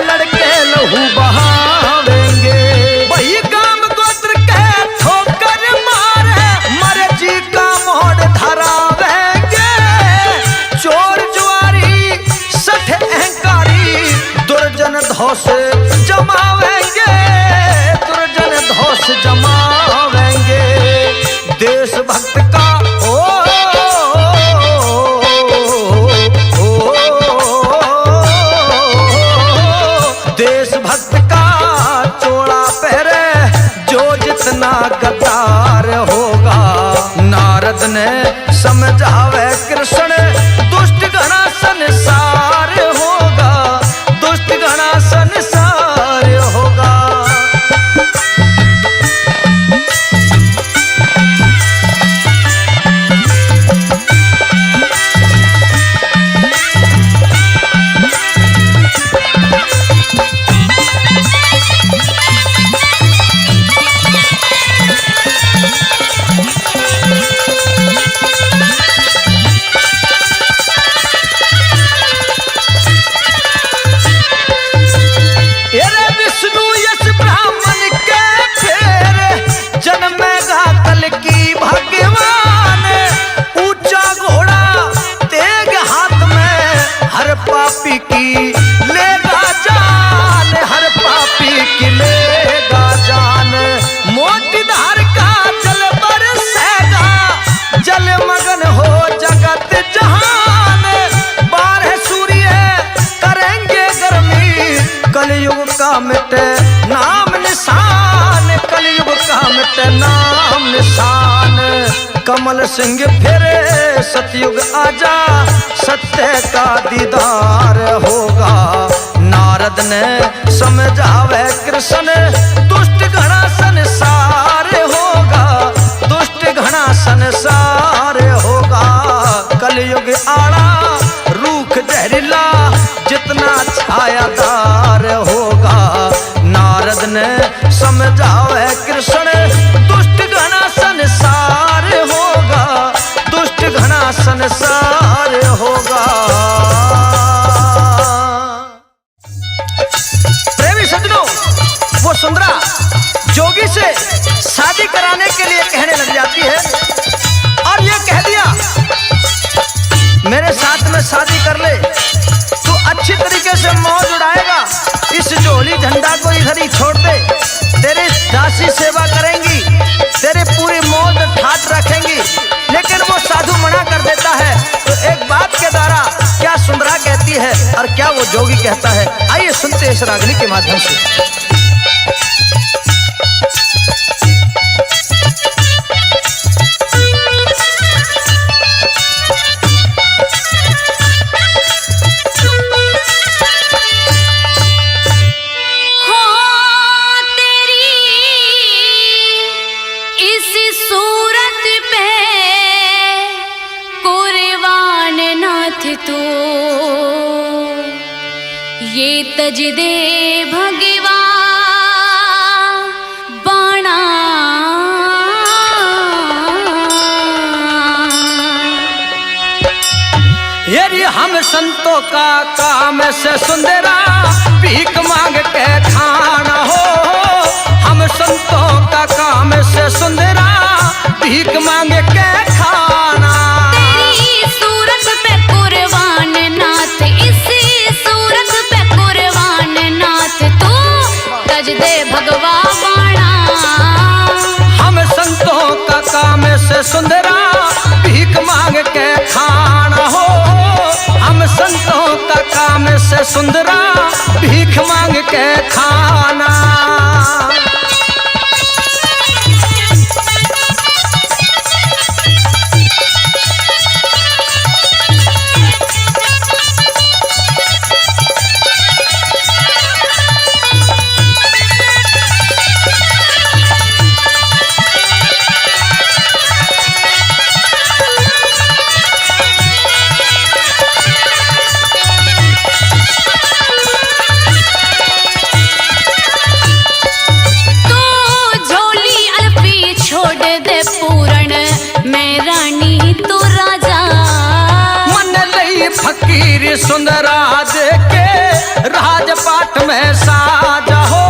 लड़के लहू बहावेंगे। वही काम गोत्र के ठोकर मारे, मर्जी का मोड़ धरावेंगे। चोर जुआरी सठ अहंकारी, दुर्जन धौस जमावेंगे, दुर्जन धौस जमावेंगे। देशभक्त का देशभक्त का चोला पहरे जो जितना गद्दार होगा। नारद ने समझावे कृष्ण दुष्ट घना संसार होगा, दुष्ट घना संसार होगा। पापी की लेगा जान, हर पापी की लेगा जान। मोटी धार का जल बरसेगा, जल मगन हो जगत जहान। 12 सूर्य करेंगे गर्मी, कलयुग का मिटे नाम निशान, कलयुग का मिटे नाम निशान। कमल सिंह फिरे सतयुग आजा, सत्य का दीदार होगा। नारद ने समझावे कृष्ण दुष्ट घना संसार होगा, दुष्ट घना संसार होगा। कलयुग आड़ा रूख जहरीला, जितना छायादार होगा। नारद ने समझावे कृष्ण दुष्ट घना संसार होगा, दुष्ट घना संसार होगा। प्रेमी सज्जनों, वो सुंदरा जोगी से शादी कराने के लिए कहने लग जाती है और ये कह दिया मेरे साथ में शादी कर ले, तू अच्छी तरीके से मौज उड़ाएगा। इस जोली झंडा को इधर ही छोड़ दे, तेरी दासी सेवा करेंगी, तेरे पूरी मौज ठाट रखेंगी। लेकिन वो साधु मना कर देता है। तो एक बात के द्वारा क्या सुंदरा कहती है और क्या वो जोगी कहता है, आइए सुनते हैं इस रागनी के माध्यम से। तू ये तज दे भगवा बाणा, यदि हम संतों का काम से सुंदरा भीख मांग के खाना हो। हम संतों का काम से सुंदरा भीख मांग के खाना। तेरी सूरत पे कुर्बान नाथ, इसी सूरत पे कुर्बान नाथ, तू तज दे भगवा बाणा। हम संतों का काम से सुंदरा भीख मांग के खाना हो। हम संतों का काम से सुंदरा भीख मांग के खाना। फकीर सुंदरा दे के राजपाट में साजा हो,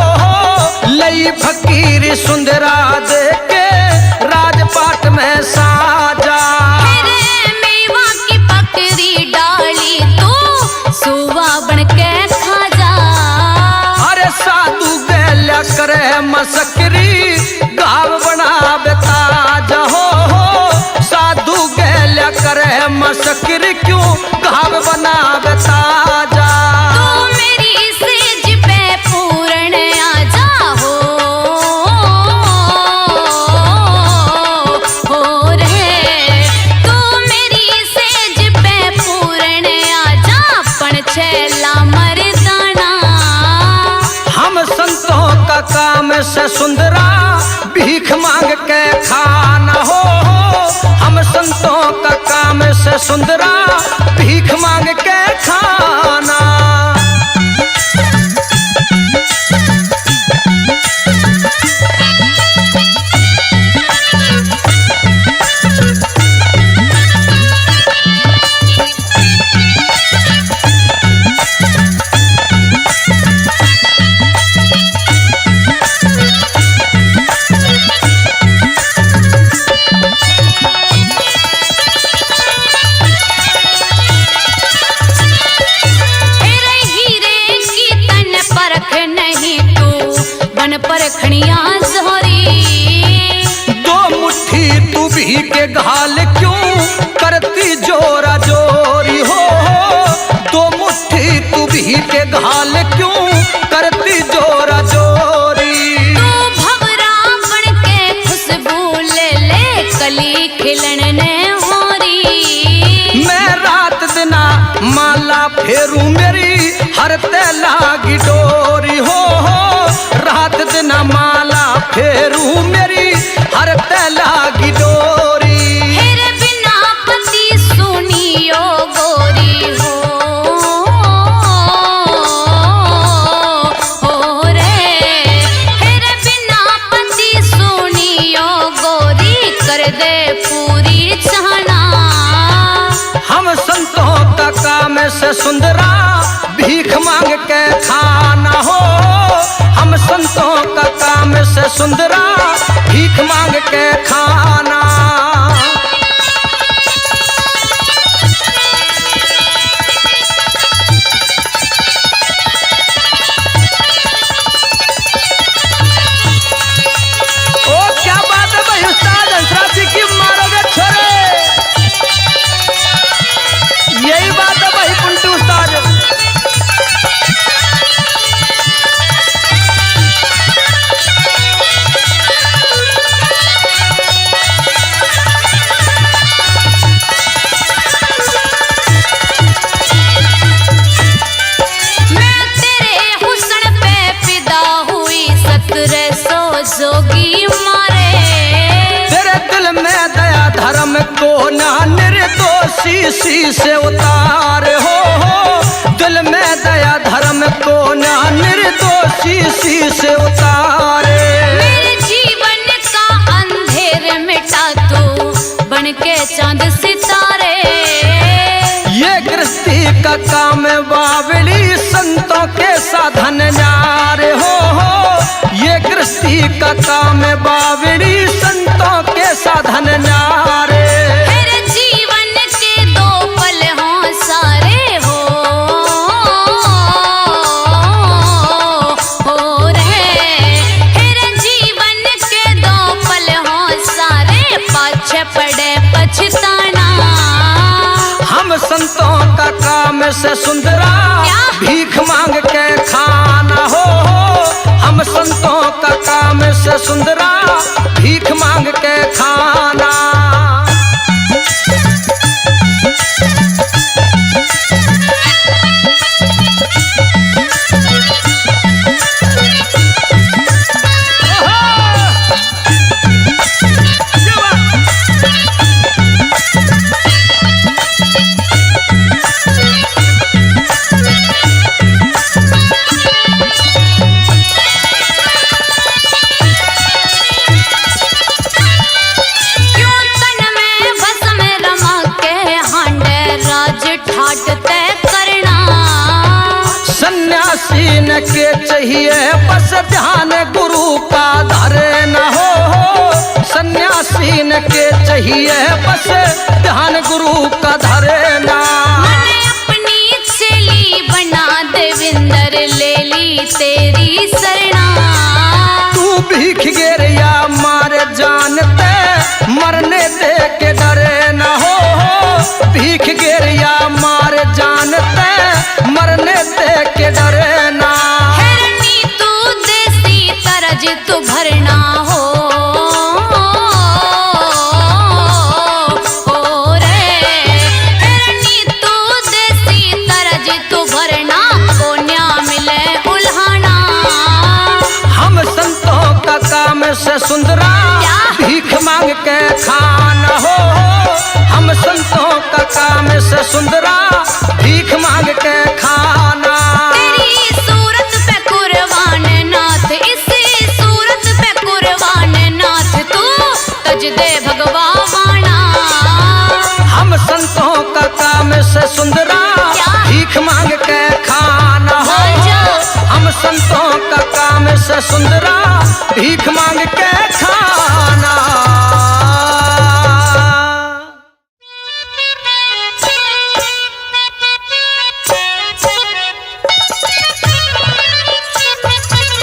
लई फकीर सुंदरा दे के राजपाट में साजा। मेरे मेवा की पकड़ी डाली तू सुवा बन के खा जा। अरे साधु गैल्या करे मसकरी गाव बना बेताजा हो, साधु गैल्या करे मसकरी क्यों गाव बना बेताजा। तू मेरी सेज पे पूर्ण आजा हो रे। तू मेरी सेज पे पूर्ण आजा पण छेला मर्दाना। हम संतों का काम से सुंदरा भीख मांग के खाना हो, हम संतों का काम से सुंदरा भीख मांग के खाना। परखणिया जोरी दो मुट्ठी तू भी के घाल क्यों करती जोरा जोरी हो, दो मुट्ठी तू भी के घाल क्यों करती जोरा जोरी। तू भवरा बन के खुशबू ले ले कली खिलन ने होरी। मैं रात दिना माला फेरू मेरी हरते लागी डोरी हो, रात दिना माला फेरू मेरी हरते लागी डोरी। हेरे बिना पति सुनियो गोरी हो रे। हेरे बिना पति सुनियो गोरी कर दे पूरी चाहना। हम संतों का काम से सुंदरा भीख मांग के खाना हो, हम संतों का काम से सुंदरा भीख मांग के खाना। ओ क्या बात है भाई उस्ताद हंसराज की मारोगे छोरे, यही बात है भाई पुंटू उस्ताद। जोगी मारे तेरे दिल में दया धर्म को ना निर्दोषी सी से उतार हो, दिल में दया धर्म को ना निर्दोषी सी से उतारे। मेरे जीवन का अंधेर मिटा तू बन के चांद सितारे। ये गृहस्थी का काम बावली संतों के साधन न्यारे हो, ये गृहस्थी का काम बावली संतों के साधन न्यारे। तेरे जीवन के दो पल हों सारे हो रे। तेरे जीवन के दो पल हों सारे पाछे पड़े पछताना। हम संतों का काम से सुंदरा भीख मांग के खाना हो, हम संतों का काम से सुंदरा भीख मांग के खाना। सन्यासी न के चाहिए बस ध्यान गुरु का धरे न हो। सन्यासी न के चाहिए बस ध्यान गुरु का धरे ना। मन अपनी चली बना देविंदर ले ली तेरी शरणा। तू भीख गिर या मार जानते मरने दे के डरे न हो। भीख गिर या मार जानते मरने दे के डरे ना। हिरनी तू देसी तरज तू भरना हो। ओ रे हिरनी तू देसी तरज तू भरना कोन्या मिले उल्हाना। हम संतों का काम से सुंदरा भीख मांग के खाना हो। हम संतों का काम से सुंदरा भीख मांग के खाना। तेरी सूरत पे कुर्बान नाथ इसी सूरत पे कुर्बान नाथ तू तज दे भगवाना। हम संतों का काम से सुंदरा भीख मांग के खाना हो। हम संतों का काम से सुंदरा भीख मांग के खाना।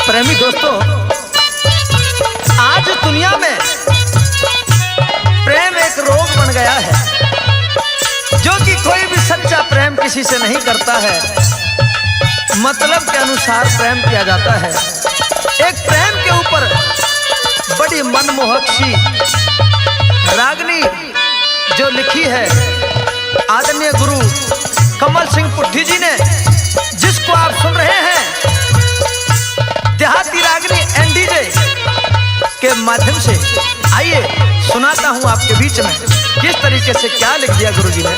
प्रेमी दोस्तों, आज दुनिया में प्रेम एक रोग बन गया है, जो कि कोई भी सच्चा प्रेम किसी से नहीं करता है। मतलब के अनुसार प्रेम किया जाता है। एक प्रेम के ऊपर बड़ी मनमोहक सी रागनी जो लिखी है आदरणीय गुरु कमल सिंह पुट्ठी जी ने, जिसको आप सुन रहे हैं देहाती रागनी एनडीजे के माध्यम से। आइए सुनाता हूं आपके बीच में किस तरीके से क्या लिख दिया गुरु जी ने।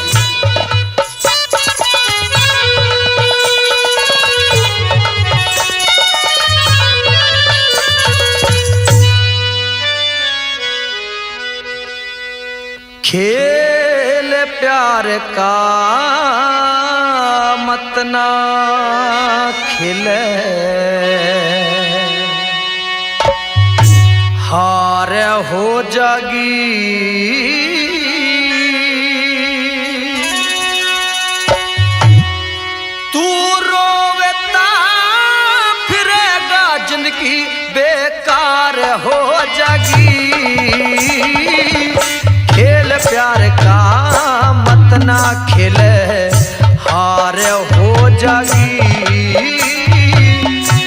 खेल प्यार का मत ना खिले, हार हो जागी तू रोवेता फिरेगा जिंदगी बेकार हो जागी। खेल प्यार का मत ना खेले, हार हो जागी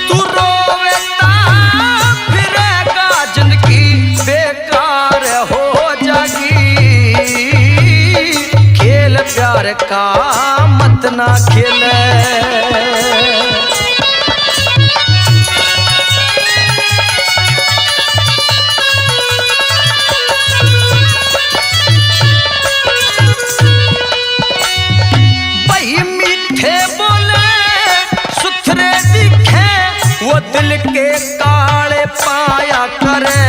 तू रोवेता फिरेगा जिंदगी बेकार हो जागी। खेल प्यार का मत ना खेले। दिल के काले पाया करे,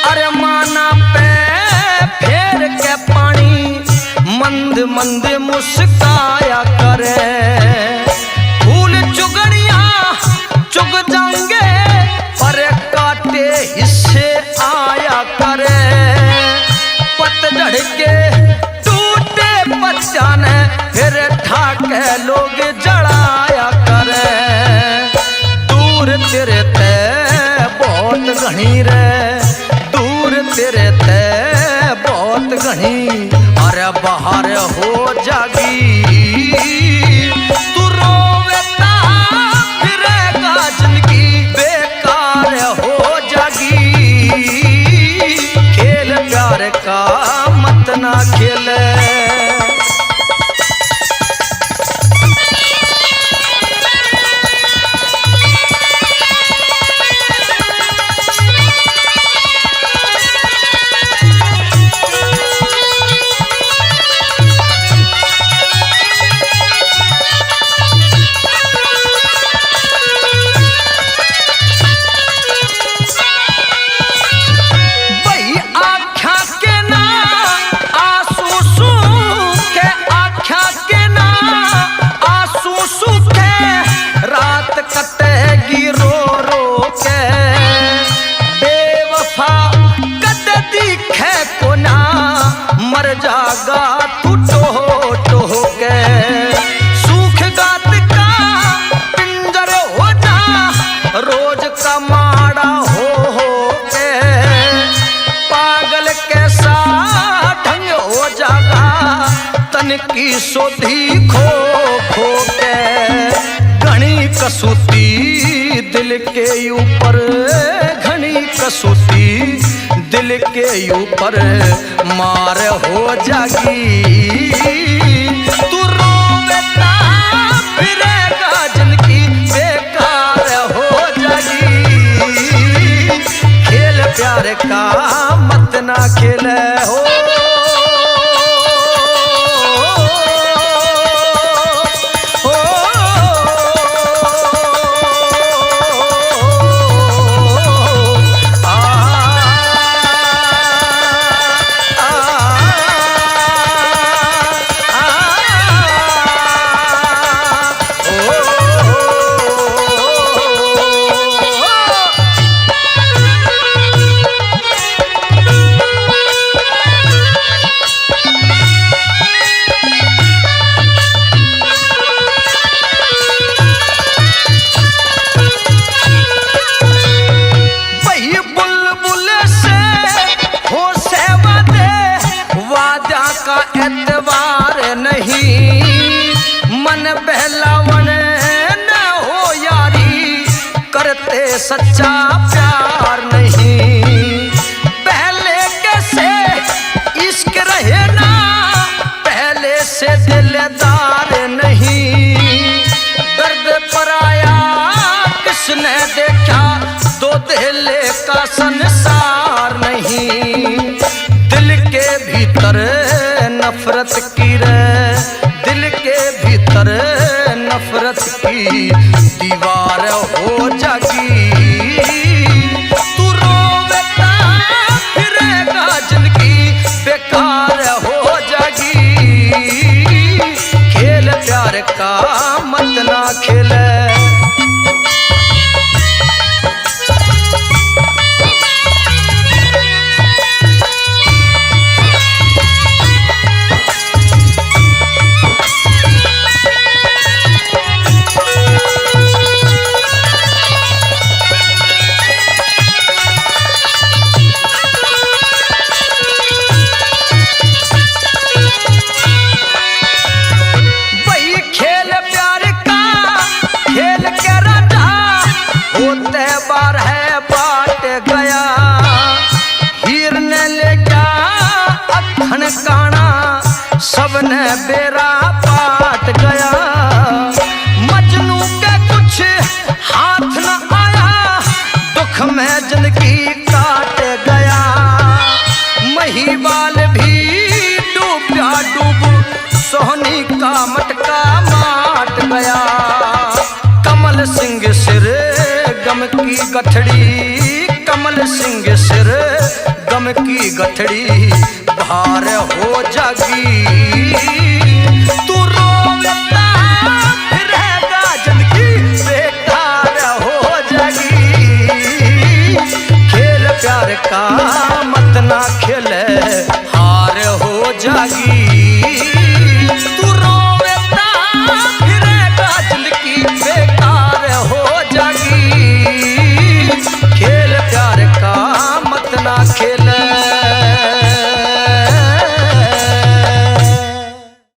अरे माना पे फेर के पानी मंद मंद मुस्काया करे। फूल चुगड़िया चुग जाएंगे पर काटे हिस्से आया करे। पतझड़ के टूटे पत्तियां ने फिर ठाके लोग जड़ाया करे। दूर तेरे ते बहुत घनी रे, दूर तेरे ते बहुत घनी, अरे बाहर हो जागी तू रोवेता फिरेगा जिंदगी बेकार हो जागी। खेल प्यार का मत ना खेले। जागा तू टोह टोह के, सूख गात का पिंजर हो जा रोज का माड़ा हो के, पागल कैसा ढंग हो जागा तन की सोधी खो खो के, घनी कसूती दिल के ऊपर, घनी कसूती दिल के ऊपर मार हो जागी, तू रोवेता फिरेगा जिनकी बेकार हो जागी, खेल प्यार का मत ना खेले हो, एतबार नहीं मन बहलावन न हो यारी, करते सच्चा प्यार नहीं, पहले कैसे इश्क रहे ना पहले से दिलदार नहीं, दर्द पर आया किसने देखा दो दिले का संसार नहीं, दिल के भीतर नफरत की रे, दिल के भीतर नफरत की दीवार हो जागी, तू रोवेता फिरेगा जिनकी बेकार हो जागी, खेल प्यार का मत ना खेले। सबने बेरा पाट गया, मजनू के कुछ हाथ न आया, दुख में जिंदगी काट गया, महिवाल भी डूबा डूब सोहनी का मटका माट गया, कमल सिंह सिर गम की गठड़ी, कमल सिंह सिर गम की गठड़ी भार हो जागी, तू रोवेता फिरेगा जिनकी बेकार हो जागी, खेल प्यार का मत ना खेले हार हो जागी, तू रोवेता फिरेगा जिनकी बेकार हो जागी, खेल प्यार का मत ना खेले।